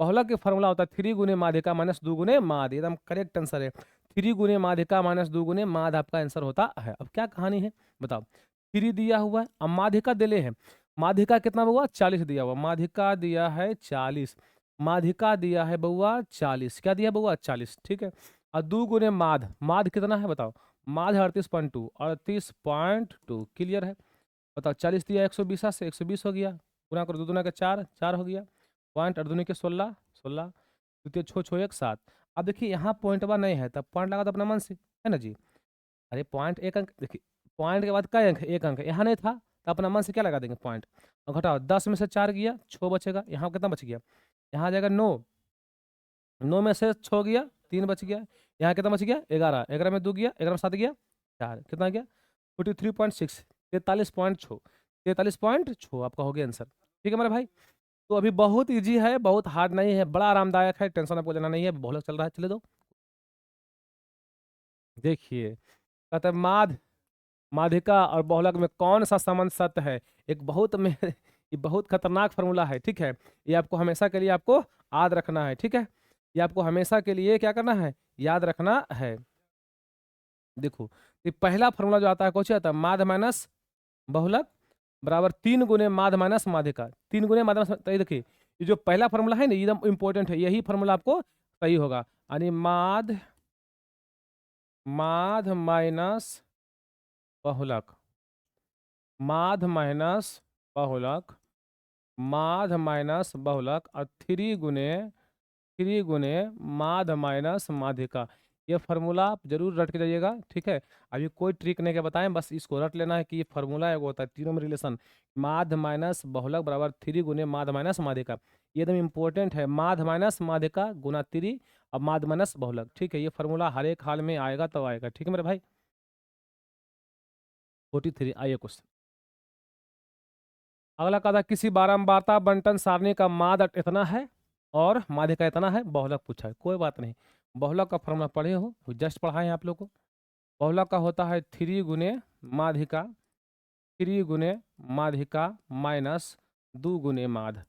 S1: बहुलक का फॉर्मूला होता है 3 गुने माध्यिका माइनस 2 गुने माध्य। एकदम करेक्ट आंसर है। 3 गुने माध्यिका माइनस 2 गुने माध्य आपका आंसर होता है। अब क्या कहानी है बताओ। 3 दिया हुआ है, अब माध्यिका दिले हैं। माध्यिका कितना हुआ 40 दिया हुआ, माध्यिका दिया है 40, माध्यिका दिया है बउआ 40, क्या दिया बउआ 40, ठीक है। और 2 गुने माध्य, माध्य कितना है बताओ, माध्य 38.2, 38.2 क्लियर है। बताओ 40 दिया 120 से 120 हो गया, गुना करो 2 दूना का 4, 4 हो गया, पॉइंट और दूनी के 16, 16 द्वितीय छो छो 1 7। अब देखिए यहाँ पॉइंटवा नहीं है, तब पॉइंट लगा तो अपना मन से, है ना जी। अरे पॉइंट 1 अंक, देखिए पॉइंट के बाद कई अंक है, 1 अंक है, यहाँ नहीं था तो अपना मन से क्या लगा देंगे पॉइंट। और घटाओ 10 में से 4 गया 6 बचेगा, यहाँ कितना बच गया, यहाँ आ जाएगा 9, 9 में से 6 गया 3 बच गया, यहाँ कितना बच गया 11, 11 में 2 गया, 11 में 7 गया 4, कितना गया 43.6, 43.6, 43.6 आपका हो गया आंसर। ठीक है मेरे भाई। तो अभी बहुत इजी है, बहुत हार्ड नहीं है, बड़ा आरामदायक है, टेंशन आपको लेना नहीं है, बहुत चल रहा है, चले दो। देखिए कहते हैं माध्यिका और बहुलक में कौन सा संबंध सत्य है। एक बहुत में ये बहुत खतरनाक फार्मूला है, ठीक है। ये आपको हमेशा के लिए आपको याद रखना है, ठीक है। ये आपको हमेशा के लिए क्या करना है, याद रखना है। देखो ये पहला फार्मूला जो आता है कौन सा आता है, माध्य माइनस बहुलक बराबर 3 गुने माध्य माइनस माध्यिका, 3 गुने माध्य माइनस, तो ये देखिए ये जो पहला फार्मूला है ना एकदम इंपॉर्टेंट है, यही फार्मूला आपको सही होगा। यानी माध्य माध्य माइनस बहुलक, माध्य माइनस बहुलक, माध्य माइनस बहुलक और 3 गुने माध्य माइनस माध्यिका। ये फार्मूला आप जरूर रट के जाइएगा, ठीक है। अभी कोई ट्रिक नहीं के बताएं, बस इसको रट लेना है कि ये फार्मूला है वो होता है तीनों में रिलेशन, माध्य माइनस बहुलक बराबर 3 गुने माध्य माइनस माध्यिका। ये एकदम इंपॉर्टेंट है, माध्य माइनस माध्यिका गुना 3 अब माध्य माइनस बहुलक, ठीक है। ये फार्मूला हर एक हाल में आएगा तो आएगा, ठीक है मेरे भाई। 43 आइए क्वेश्चन अगला कहा था किसी बारंबारता बंटन सारणी का माध्य इतना है और माध्यिका इतना है, बहुलक पूछा है, कोई बात नहीं। बहुलक का फॉर्मूला पढ़े हो, जस्ट पढ़ाए आप लोग को। बहुलक का होता है 3 गुने माध्यिका, 3 गुने माध्यिका माइनस 2 गुने माध्य।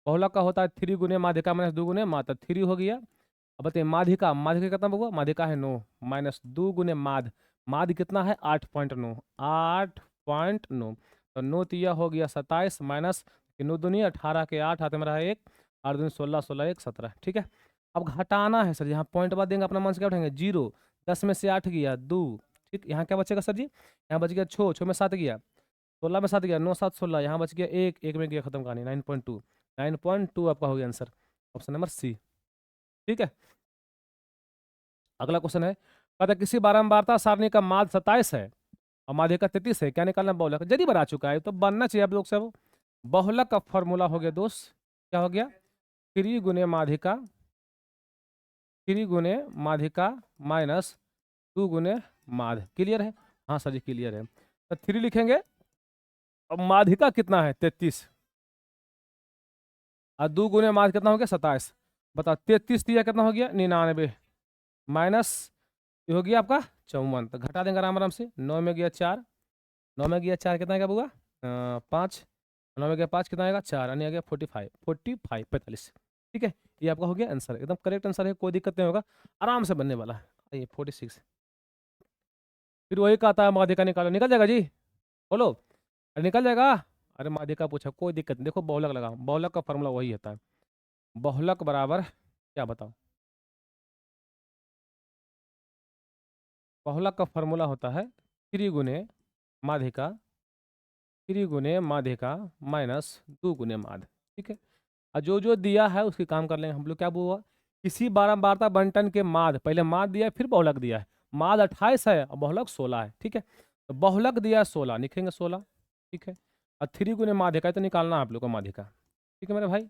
S1: बहुलक का होता है 3 गुने माध्यिका माइनस 2 गुने माध्य, 3 हो गया। अब बताइए माध्यिका, माध्यिका कितना होगा, माध्यिका है 9 माइनस 2 गुने माध्य, माध्य कितना है 8.9, 8.9, तो 9 तिया हो गया 27 माइनस 9 दूनी 18 के 8 हाथ में रहा 1, 8 दूनी 16, 16 1 17, ठीक है। अब घटाना है सर, यहाँ पॉइंट बाद देंगे अपना मन से क्या उठाएंगे 0, 10 में से 8 गया 2, ठीक। यहाँ क्या बचेगा सर जी, यहाँ बच गया 6, 6 में 7 गया 16 में 7 गया 9 7 16, यहाँ बच गया 1, 1 में गया खत्म कहानी 9.2, 9.2 आपका हो गया आंसर, ऑप्शन नंबर सी, ठीक है। अगला क्वेश्चन है कहता है किसी बारंबारता सारणी का माध्य 27 है और माध्यिका 33 है, क्या निकालना, बहुलक यदि बना चुका है तो बनना चाहिए आप लोग से वो। बहुलक का फॉर्मूला हो गया दोस्त, क्या हो गया 3 गुने माध्यिका, 3 गुने माध्यिका माइनस 2 गुने माध्य, क्लियर है। हाँ सर जी क्लियर है, तो 3 लिखेंगे। अब माध्यिका कितना है 33 और 2 गुने माध्य कितना हो गया 27, बताओ 33 दिया कितना हो गया 99 माइनस ये हो गया आपका 54, तो घटा देंगे आराम आराम से, 9 में गया 4, 9 में गया 4 कितना आएगा बुआ 5, 9 में गया 5 कितना आएगा 4, यानी आ गया 45, 45 45, ठीक है। ये आपका हो गया आंसर, एकदम करेक्ट आंसर है, कोई दिक्कत नहीं होगा, आराम से बनने वाला है। ये 46 फिर वही कहता है माध्यिका निकालो, निकल जाएगा जी, बोलो अरे निकल जाएगा। अरे माध्यिका पूछा, कोई दिक्कत नहीं, देखो बहुलक लगा, बहुलक का फॉर्मूला वही होता है, बहुलक बराबर क्या बताओ, बहुलक का फॉर्मूला होता है 3 गुने माध्यिका, 3 गुने माध्यिका माइनस 2 गुने माध्य, ठीक है। और जो जो दिया है उसकी काम कर लेंगे हम लोग, क्या हुआ किसी बारंबारता बंटन के माध्य, पहले माध्य दिया है फिर बहुलक दिया है, माध्य 28 है और बहुलक 16 है, ठीक है। तो बहुलक दिया है 16, लिखेंगे 16, ठीक है। और 3 गुने माध्यिका तो निकालना है आप लोग को माध्यिका, ठीक है मेरे भाई।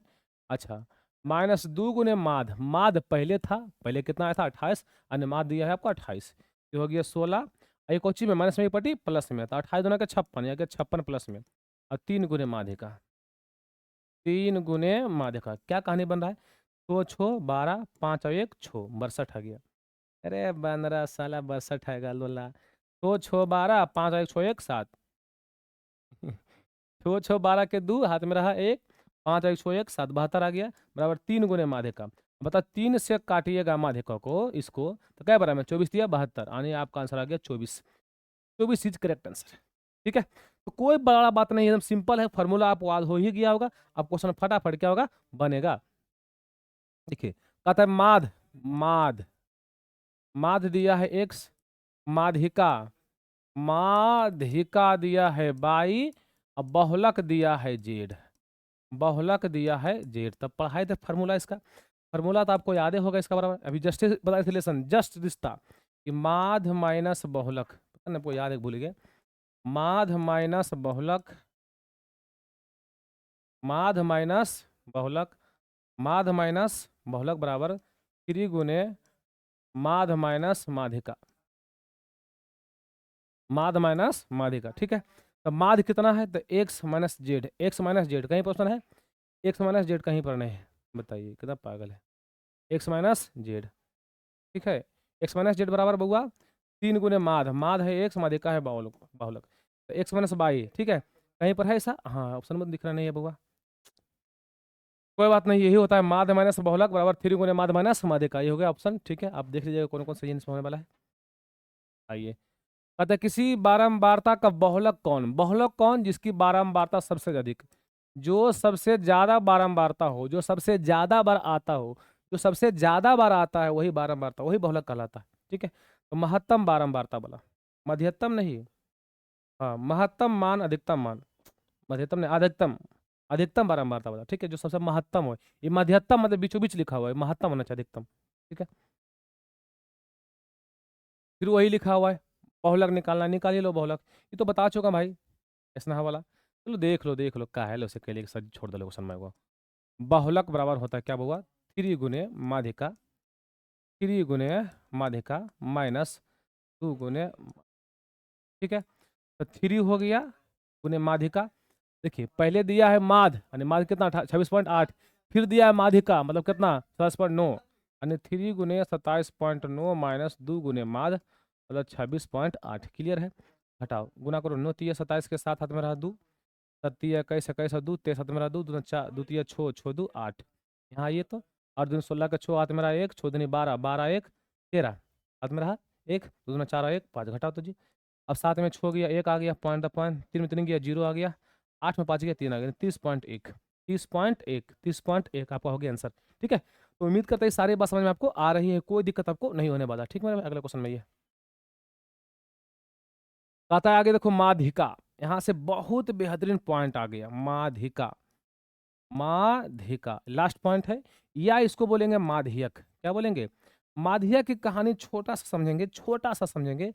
S1: अच्छा माइनस 2 गुने माध्य, माध्य पहले था, पहले कितना आया था 28, और माध्य दिया है आपको 28, ये हो गया 16, एक कोची में माइनस में पटी प्लस में, तो 28 दूना का 56, या 56 प्लस में, और 3 गुने माध्यिका, 3 गुने माध्यिका, क्या कहानी बन रहा है, 2 छो 12, 5 और 1 6, 62 आ गया। अरे 15 साला 62 आएगा लोला, छो छो 12, 5 और 1 छो 1 7। छो छो 12 के 2 हाथ में रहा 1, 5 और 1 छो 1 7, 72 आ गया बराबर 3 गुने माध्यिका। बता 3 से काटिएगा माध्यिका को इसको तो क्या बराबर 24 दिया 72, यानी आपका आंसर आ गया 24। 24 इज करेक्ट आंसर। ठीक है, तो कोई बड़ा बात नहीं, एकदम सिंपल है, फॉर्मूला आप याद हो ही गया होगा। अब क्वेश्चन फटाफट क्या होगा बनेगा। देखिए कहता है माध, माध, माध दिया है x, माध्यिका, माध्यिका दिया है y, और बहुलक दिया है z, बहुलक दिया है z। तब पढ़ाए थे फार्मूला इसका, फार्मूला तो आपको याद ही होगा इसका बराबर, अभी जस्ट बताए थे लेसन, जस्ट रिश्ता कि माध माइनस बहुलक, पता नहीं आपको याद है भूल गए, माध माइनस बहुलक, माध माइनस बहुलक, माध माइनस बहुलक बराबर 3 गुने माध माइनस माध्यिका, माध माइनस माध्यिका। ठीक है, तो माध कितना है तो x minus Z, x minus Z कहीं क्वेश्चन है, एक्स माइनस जेड कहीं पर नहीं है, बताइए कितना पागल है, एक्स माइनस जेड। ठीक है, एक्स माइनस जेड बराबर बउआ 3 गुने माध, माध है एक्स, माध्यिका है बाहुलक, बाहुलक तो एक्स माइनस बाई। ठीक है, कहीं पर है ऐसा, हाँ ऑप्शन में दिख रहा नहीं है बउआ, कोई बात नहीं, यही होता है माध माइनस बहुलक बराबर 3 गुने माध माइनस माध्यिका, ये हो गया ऑप्शन। ठीक है, आप देख लीजिएगा कौन कौन सही आंसर होने वाला है। आइए, कहते हैं किसी बारंबारता का बहुलक कौन, बहुलक कौन जिसकी बारंबारता सबसे अधिक, जो सबसे ज्यादा बारंबारता हो, जो सबसे ज्यादा बार आता हो, जो सबसे ज्यादा बार आता है वही बारंबारता, वही बहुलक कहलाता है। ठीक है, तो महत्तम बारंबारता बोला, मध्यतम नहीं, हाँ महत्तम मान अधिकतम मान, मध्यतम नहीं अधिकतम, अधिकतम बारंबारता बोला। ठीक है, जो सबसे महत्तम हो, ये मध्यतम मतलब बीचों बीच लिखा हुआ है, महत्तम होना चाहिए अधिकतम। ठीक है, फिर वही लिखा हुआ है बहुलक निकालना, निकाल ही लो बहुलक, ये तो बता चुका भाई ऐसा वाला। चलो देख लो क्या है लो, उसे के लिए सर छोड़ दो क्वेश्चन में को। बहुलक बराबर होता है क्या हुआ 3 गुने माध्यिका, 3 गुने माध्यिका माइनस 2 गुने, ठीक है, तो 3 हो गया गुने माध्यिका। देखिए पहले दिया है माध, यानी माध कितना 26.8, फिर दिया है माध्यिका मतलब कितना 27.9, यानी 3 गुने 27.9 माइनस 2 गुने माध मतलब 26.8। क्लियर है, हटाओ गुना करो, 9 3 27 के साथ हाथ में रहा 2, 7 21 21 2 23 हाथ में रहा 2 2 4 2 3 छो छो 2 8, यहाँ ये तो, और 2 16 का 6 हाथ में रहा 1, 6 दूनी 12 12 1 13 हाथ में रहा 1, 2 दूना 4 1 5, घटाओ तो जी। अब 7 में 6 गया 1 आ गया, पॉइंट द पॉइंट, 3 में 3 गया 0 आ गया, 8 में 5 गया 3 आ गया, 30.1, 30.1, 30.1 आपका हो गया आंसर। ठीक है, तो उम्मीद करता है सारी बात समझ में आपको आ रही है, कोई दिक्कत आपको नहीं होने वाला। ठीक है, अगले क्वेश्चन में ये कहता है आगे देखो माध्यिका, यहाँ से बहुत बेहतरीन पॉइंट आ गया, माध्यिका, माध्यिका लास्ट पॉइंट है, या इसको बोलेंगे माध्यक, क्या बोलेंगे माध्यक की कहानी छोटा सा समझेंगे, छोटा सा समझेंगे।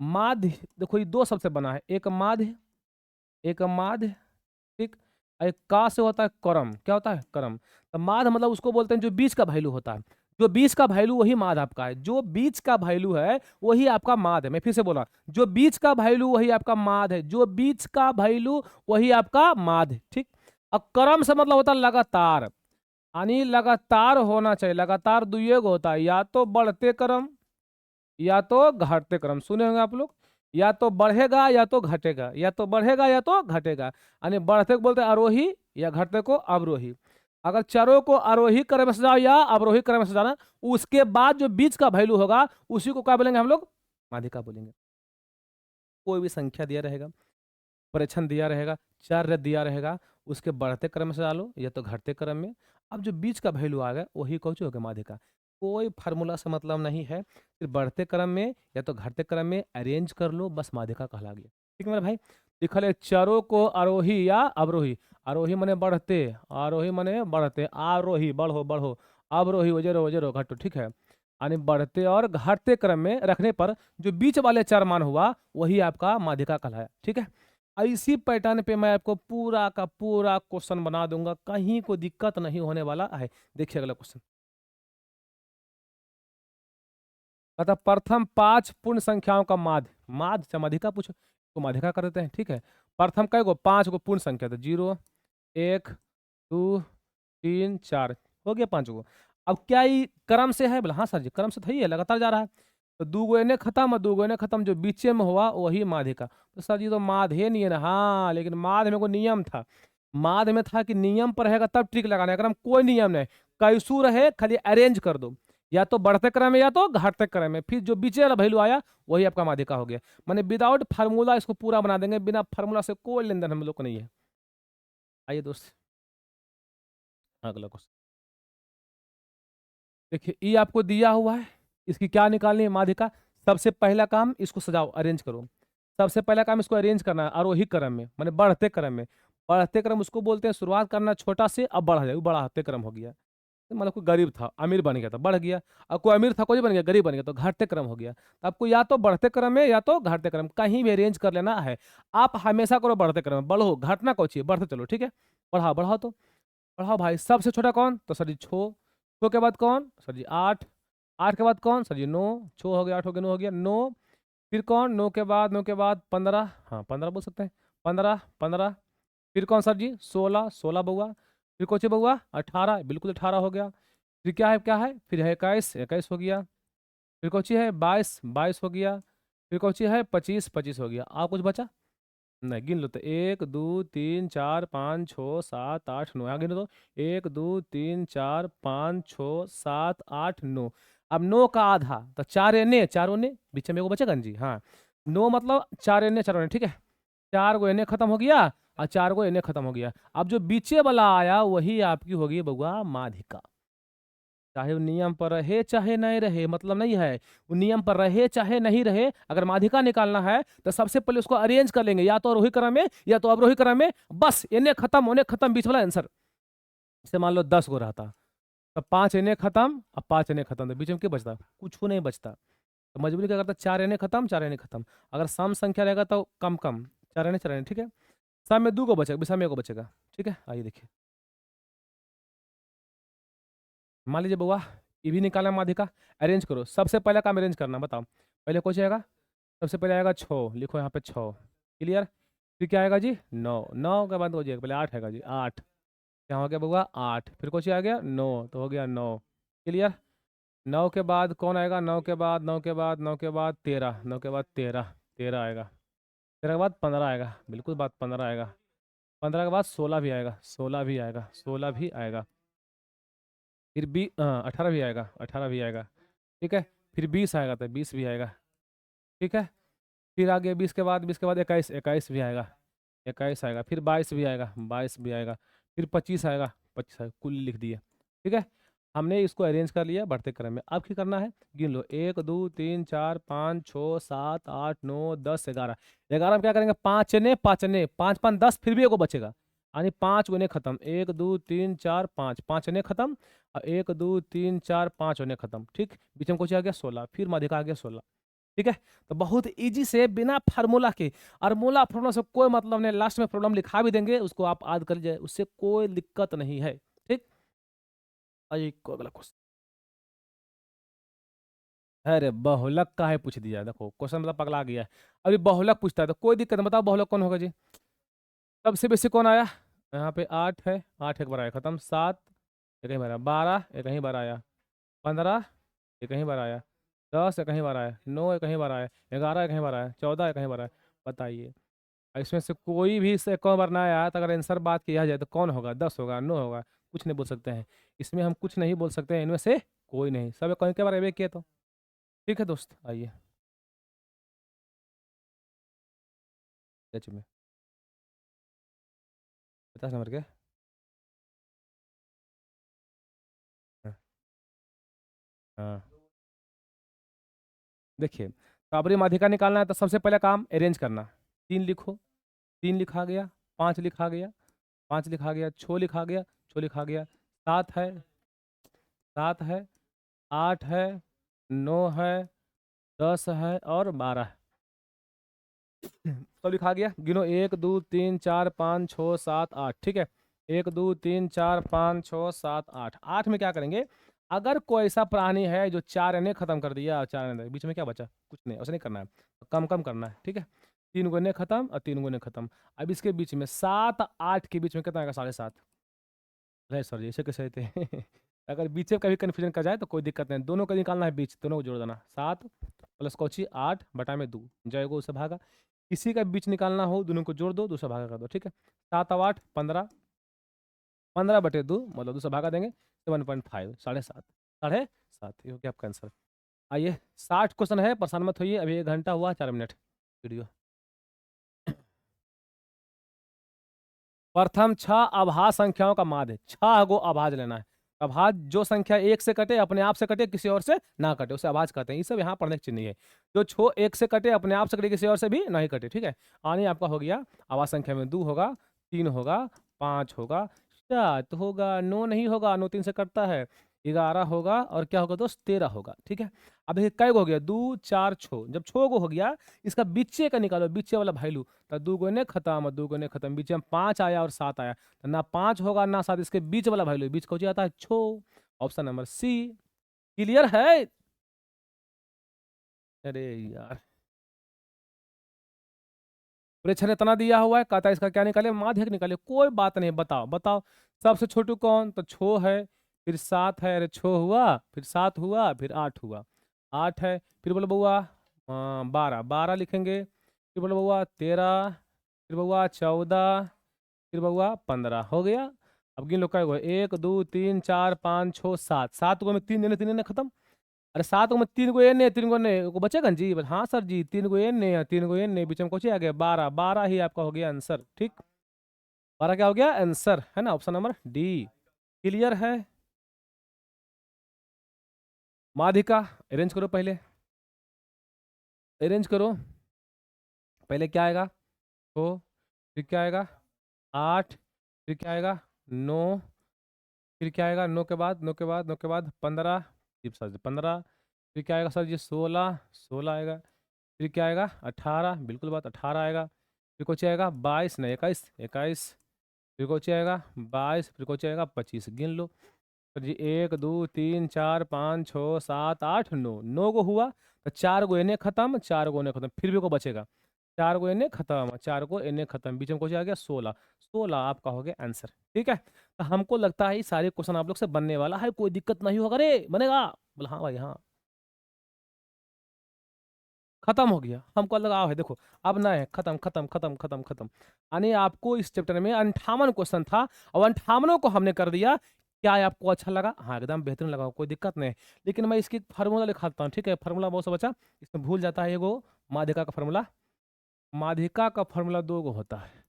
S1: माध्य देखो ये दो शब्द से बना है, एक माध्य, एक माध्य, ठीक, एक का से होता है करम, क्या होता है करम, तो माध मतलब उसको बोलते हैं जो बीच का वैल्यू होता है, जो बीच का वैल्यू वही माध आपका है, जो बीच का वैल्यू है वही आपका माध है। मैं फिर से बोला, जो बीच का वैल्यू वही आपका माध है, जो बीच का वैल्यू वही आपका माध है। ठीक, अब क्रम से मतलब होता है लगातार, यानी लगातार होना चाहिए, लगातार दुइये गो होता है, या तो बढ़ते क्रम या तो घटते क्रम, सुने होंगे आप लोग, या तो बढ़ेगा या तो घटेगा, या तो बढ़ेगा या तो घटेगा, यानी बढ़ते को बोलते हैं आरोही या घटते को अवरोही। अगर चरों को आरोही क्रम में सजाओ या अवरोही क्रम में सजाना, उसके बाद जो बीच का वैल्यू होगा उसी को क्या बोलेंगे हम लोग माध्यिका बोलेंगे। कोई भी संख्या दिया रहेगा, परीक्षण दिया रहेगा, चर दिया रहेगा, उसके बढ़ते क्रम में सजा लो या तो घटते क्रम में, अब जो बीच का वैल्यू आ गया वही कौन सी होगा माध्यिका। कोई फार्मूला से मतलब नहीं है, फिर बढ़ते क्रम में या तो घटते क्रम में अरेंज कर लो, बस माध्यिका कहला गया। ठीक है मेरे भाई, लिखल है चरों को आरोही या अवरोही, आरोही मने बढ़ते, आरोही मने बढ़ते, आरोही बढ़ो बढ़ो, अवरोही वजेरो वजेरो घटो। ठीक है, यानी बढ़ते और घटते क्रम में रखने पर जो बीच वाले चार मान हुआ वही आपका माध्यिका कहलाया। ठीक है, इसी पैटर्न पे मैं आपको पूरा का पूरा क्वेश्चन बना दूंगा, कहीं कोई दिक्कत नहीं होने वाला है। देखिए अगला क्वेश्चन, अतः प्रथम 5 पूर्ण संख्याओं का माध्य, माध्य से माध्यिका पूछो तो माध्यिका कर देते हैं। ठीक है, प्रथम कई गो 5 गो पूर्ण संख्या था, 0 1 2 3 4 हो गया 5 गो। अब क्या ये क्रम से है बोला, हाँ सर जी क्रम से था, ही है लगातार जा रहा है, तो दू गो एने खत्म और दू गो एने खत्म, जो बीचे में हुआ वही माध्यिका। तो सर जी तो माधे नहीं है ना, हाँ लेकिन माध में कोई नियम था, माध में था कि नियम पर रहेगा तब ट्रिक लगाना है, अगर हम कोई नियम नहीं, कैसू रहे खाली अरेंज कर दो, या तो बढ़ते क्रम में या तो घटते क्रम में, फिर जो बीचे वाला वैल्यू आया वही आपका माध्यिका हो गया। माने विदाउट फार्मूला इसको पूरा बना देंगे, बिना फार्मूला से कोई लेन देन हम लोग को नहीं है। आइए दोस्त अगला क्वेश्चन देखिए, ई आपको दिया हुआ है, इसकी क्या निकालनी है माध्यिका। सबसे पहला काम इसको सजाओ, अरेंज करो। सबसे पहला काम इसको अरेंज करना है आरोही क्रम में, माने बढ़ते क्रम में। बढ़ते क्रम उसको बोलते हैं शुरुआत करना छोटा से अब बढ़ जाए, बढ़ते क्रम हो गया। तो मतलब कोई गरीब था अमीर बन गया तो बढ़ गया, और कोई अमीर था कोई बन गया गरीब बन गया तो घटते क्रम हो गया। तो आपको या तो बढ़ते क्रम में या तो घटते क्रम, कहीं भी अरेंज कर लेना है। आप हमेशा करो बढ़ते क्रम में, बढ़ो, घटना को चाहिए, बढ़ते चलो, ठीक है। बढ़ाओ बढ़ाओ तो बढ़ाओ भाई। सबसे छोटा कौन, तो सर जी छो। छो के बाद कौन, सर जी आठ। आठ के बाद कौन, सर जी नौ। छो हो गया, आठ हो गया, नौ हो गया, नौ। फिर कौन, नौ के बाद, नौ के बाद 15, हाँ 15 बोल सकते हैं, 15 15। फिर कौन सर जी, 16, 16 बउआ। फिर कौन सी बउआ, 18, बिल्कुल 18 हो गया। फिर क्या है, क्या है, फिर है 21, 21 हो गया। फिर कौन सी है 22, 22 हो गया। फिर कौन सी है 25, 25 हो गया। और कुछ बचा, नहीं गिन लो तो, एक दो तीन चार पाँच छः सात आठ नौ, यहाँ गिनो तो, एक दो तीन चार पाँच छः सात आठ नौ। अब नौ का आधा तो चार एने, चारों ने बीच में एगो बचेगा ना जी, हाँ। नौ मतलब चार एने, चारों ने, ठीक है। चार गो एने खत्म हो गया और चार गो एने खत्म हो गया। अब जो बीचे वाला आया वही आपकी होगी बउआ माध्यिका। चाहे वो नियम पर रहे चाहे नहीं रहे, मतलब नहीं है, वो नियम पर रहे चाहे नहीं रहे, अगर माध्यिका निकालना है तो सबसे पहले उसको अरेंज कर लेंगे, या तो आरोही क्रम में या तो अवरोही क्रम में, बस इन्हें खत्म होने खत्म, बीच वाला आंसर। जैसे मान लो 10 गो रहता, तो 5 इन्हें खत्म और 5 इन्हें खत्म, तो बीच में क्या बचता, कुछ नहीं बचता। तो मजबूरी क्या करता, 4 इन्हें खत्म, 4 इन्हें खत्म। अगर सम संख्या रहेगा तो कम कम, 4 इन्हें 4 इन्हें, ठीक है। सम में 2 को बचेगा, विषम में 1 को बचेगा, ठीक है। आइए देखिए, मान लीजिए बउआ ये भी निकालना माध्यिका। अरेंज करो, सबसे पहला काम अरेंज करना, बताओ पहले कौन सी आएगा। सबसे पहले आएगा 6, लिखो यहाँ पे 6, क्लियर। फिर क्या आएगा जी 9, 9 के बाद हो जाएगा, पहले 8 आएगा जी, 8। यहाँ हो गया बउआ 8, फिर कौन सी आ गया 9, तो हो गया 9, क्लियर। 9 के बाद कौन आएगा, 9 के बाद, 9 के बाद, 9 के बाद 13, 9 के बाद 13, 13 आएगा। 13 के बाद 15 आएगा, बिल्कुल बात 15 आएगा। 15 के बाद 16 भी आएगा, 16 भी आएगा, 16 भी आएगा। फिर 18 भी आएगा, 18 भी आएगा, ठीक है। फिर 20 आएगा तो 20 भी आएगा, ठीक है। फिर आगे 20 के बाद, 20 के बाद 21, 21 भी आएगा, 21 आएगा। फिर 22 भी आएगा, 22 भी आएगा। फिर 25 आएगा, 25 आएगा, कुल लिख दिया, ठीक है। हमने इसको अरेंज कर लिया बढ़ते क्रम में। अब क्या करना है, गिन लो, 1 2 3 4 5 6 7 8 9 10 11। 11 में क्या करेंगे, 5 ने 5 ने, 5 5 10, फिर भी एगो बचेगा, यानी 5 गुने खत्म, 1 2 3 4 5, 5 ने खत्म, और 1 2 3 4 5 होने खत्म, ठीक। बीच में कुछ आ गया 16, फिर माध्यिका आ गया 16, ठीक है। तो बहुत इजी से बिना फार्मूला के, फार्मूला फार्मूला से कोई मतलब नहीं, लास्ट में प्रॉब्लम लिखा भी देंगे उसको आप याद कर लीजिए, उससे कोई दिक्कत नहीं है, ठीक। आइए को अगला क्वेश्चन। अरे बहुलक का है पूछ दिया, देखो क्वेश्चन मतलब पगला गया है। अभी बहुलक पूछता है तो कोई दिक्कत नहीं, बताओ बहुलक कौन होगा जी। सबसे बेसी कौन आया, यहाँ पे 8 है, 8 एक बार आया खत्म, 7 एक ही बार आया, 12 एक ही बार आया, 15 एक ही बार आया, 10 एक ही बार आया, 9 एक ही बार आया, 11 एक ही बार आया, 14 एक ही बार आया। बताइए इसमें से कोई भी से एक बार ना आया तो अगर आंसर बात किया जाए तो कौन होगा, 10 होगा, 9 होगा, कुछ नहीं बोल सकते हैं। इसमें हम कुछ नहीं बोल सकते हैं, इनमें से कोई नहीं, सब कहीं के बार एक किए तो, ठीक है दोस्त। आइए सच में 50 नंबर के, हाँ हाँ। देखिए काबरी माध्यिका निकालना है तो सबसे पहले काम अरेंज करना। 3 लिखो, 3 लिखा गया, 5 लिखा गया, 5 लिखा गया, 6 लिखा गया, 6 लिखा गया, 7 है, 7 है, 8 है, 9 है, 10 है और 12 है। सब लिखा गया, गिनो 1 2 3 4 5 6 7 8, ठीक है। 1 2 3 4 5 6 7 8, 8 में क्या करेंगे, अगर कोई ऐसा प्राणी है जो 4 ने खत्म कर दिया, 4 ने बीच में क्या बचा, कुछ नहीं, ऐसा नहीं करना है, कम कम करना है, ठीक है। 3 गुने खत्म और 3 गुने खत्म। अब इसके बीच में 7 8 के बीच में कितना आएगा, 7.5। अरे सर जी ऐसे कैसे थे अगर बीच में कभी कन्फ्यूजन कर जाए तो कोई दिक्कत नहीं, दोनों को निकालना है बीच, दोनों को जोड़ देना, 7 प्लस कौची 8 बटा में 2 जाएगा उसे भागा। किसी का बीच निकालना हो दोनों को जोड़ दो, दूसरा भागा कर दो, ठीक है। 7 और 8 15, 15 बटे 2 मतलब दूसरा भागा देंगे 7.5, 7.5, 7.5, ये हो गया आपका आंसर। आइए 60 क्वेश्चन है, परेशान मत होइए, अभी 1 घंटा हुआ 4 मिनट वीडियो। प्रथम 6 अभाज्य संख्याओं का माध्य, 6 गो अभाज्य लेना है। अभाज्य जो संख्या 1 से कटे, अपने आप से कटे, किसी और से ना कटे, उसे अभाज्य कहते हैं। ये सब यहाँ पढ़ने की चीज नहीं है। जो 1 से कटे, अपने आप से कटे, किसी और से भी नहीं कटे, ठीक है। आने आपका हो गया अभाज्य संख्या में 2 होगा, 3 होगा, 5 होगा, 7 होगा, 9 नहीं होगा, 9 3 से कटता है, 11 होगा, और क्या होगा दोस्त 13 होगा, ठीक है। अब देखिए कै गो हो गया, 2 4 6, जब 6 गो हो गया इसका बीचे का निकालो, बीचे वाला वैल्यू, तो 2 गुने खत्म, 2 गुने खत्म, बीच में 5 आया और 7 आया, तो ना 5 होगा ना 7, इसके बीच वाला वैल्यू, बीच कौन आता है 6, ऑप्शन नंबर सी। क्लियर है? अरे यार परीक्षण इतना दिया हुआ है, कहता है इसका क्या निकाले, माध्यक निकाले, कोई बात नहीं, बताओ बताओ। सबसे छोटू कौन, तो 6 है, फिर 7 है, अरे 6 हुआ, फिर 7 हुआ, फिर 8 हुआ, 8 है, फिर बोलो बउआ 12, 12 लिखेंगे, फिर बोलो बउआ 13, फिर बउआ 14, फिर बउआ 15 हो गया। अब गिन लो क्या हुआ, 1 2 3 4 5 6 7, 7 गो में 3 देने, 3 ने खत्म। अरे 7 गो में 3 गो एन है, 3 गो ने को बचेगा न जी, हाँ सर जी 3 गो एन है, 3 गो एन है, बीच में कुछ आ गया 12, 12 ही आपका हो गया आंसर, ठीक। 12 क्या हो गया आंसर, है ना, ऑप्शन नंबर डी। क्लियर है? माध्यिका अरेंज करो, पहले अरेंज करो, पहले क्या आएगा, तो फिर क्या आएगा 8, फिर क्या आएगा 9, फिर क्या आएगा 9 के बाद 9 के बाद 9 के बाद 15, सर जी 15, फिर क्या आएगा सर जी 16, 16 आएगा, फिर क्या आएगा 18, बिल्कुल बात 18 आएगा, फिर कुछ आएगा 22 नहीं 21, 21, फिर कुछ आएगा 22, फिर कुछ आएगा 25, गिन लो सर जी 1 2 3 4 5 6 7 8 9, 9 गो हुआ, तो 4 गो इन्हें खत्म, 4 गो इन्हें खत्म, फिर भी को बचेगा 4 गो इन्हें खत्म, 4 को इन्हें खत्म, बीच में कुछ आ गया 16, 16 आपका हो गया आंसर, ठीक है। तो हमको लगता है ये सारे क्वेश्चन आप लोग से बनने वाला है, कोई दिक्कत नहीं होगा, रे बनेगा, बोला हाँ भाई हाँ, खत्म हो गया, हमको लगाव है, देखो अब ना है, खत्म खत्म खत्म खत्म खत्म। यानी आपको इस चैप्टर में 58 क्वेश्चन था, और 58 को हमने कर दिया। क्या है आपको अच्छा लगा? हाँ एकदम बेहतरीन लगा, कोई दिक्कत नहीं। लेकिन मैं इसकी फार्मूला लिखाता हूँ, ठीक है। फार्मूला बहुत सा बच्चा इसमें भूल जाता है, एगो माध्यिका का फार्मूला, माध्यिका का फार्मूला 2 गो होता है।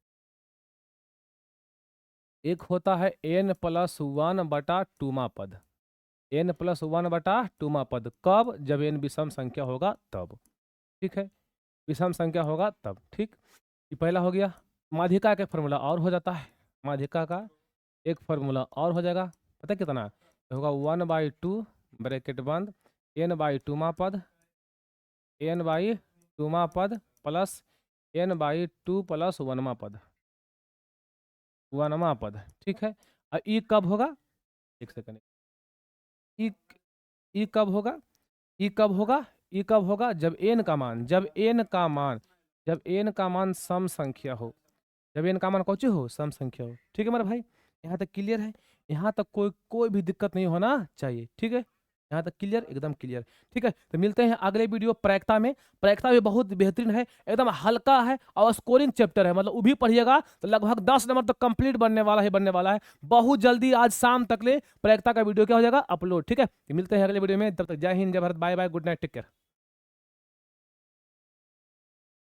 S1: एक होता है n+1/2 पद, n+1/2 पद, कब? जब n विषम संख्या होगा तब, ठीक है, विषम संख्या होगा तब, ठीक। ये पहला हो गया। माध्यिका का एक फार्मूला और हो जाता है, माध्यिका का एक फार्मूला और हो जाएगा, पता है कितना होगा, 1/2 ब्रैकेट बंद n/2 पद, n/2 पद प्लस n/2 + 1 पद, 1 पद, ठीक है। और ई कब होगा, एक सेकंड, ई ई कब होगा, ई कब होगा, ई कब होगा, जब एन का मान, जब एन का मान, जब एन का मान सम संख्या हो, जब एन का मान कौन हो, सम संख्या हो, ठीक है मेरे भाई। यहाँ तक क्लियर है? यहाँ तक कोई कोई भी दिक्कत नहीं होना चाहिए, ठीक है। यहाँ तक क्लियर, एकदम क्लियर, ठीक है। तो मिलते हैं अगले वीडियो प्रायिकता में। प्रायिकता भी बहुत बेहतरीन है, एकदम हल्का है, और स्कोरिंग चैप्टर है, मतलब वो भी पढ़िएगा तो लगभग 10 नंबर तक कंप्लीट बनने वाला है, बनने वाला है। बहुत जल्दी आज शाम तक ले प्रायिकता का वीडियो क्या हो जाएगा अपलोड, ठीक है। तो मिलते हैं अगले वीडियो में, तब तक जय हिंद, जय Bharat, bye bye, good night, take care.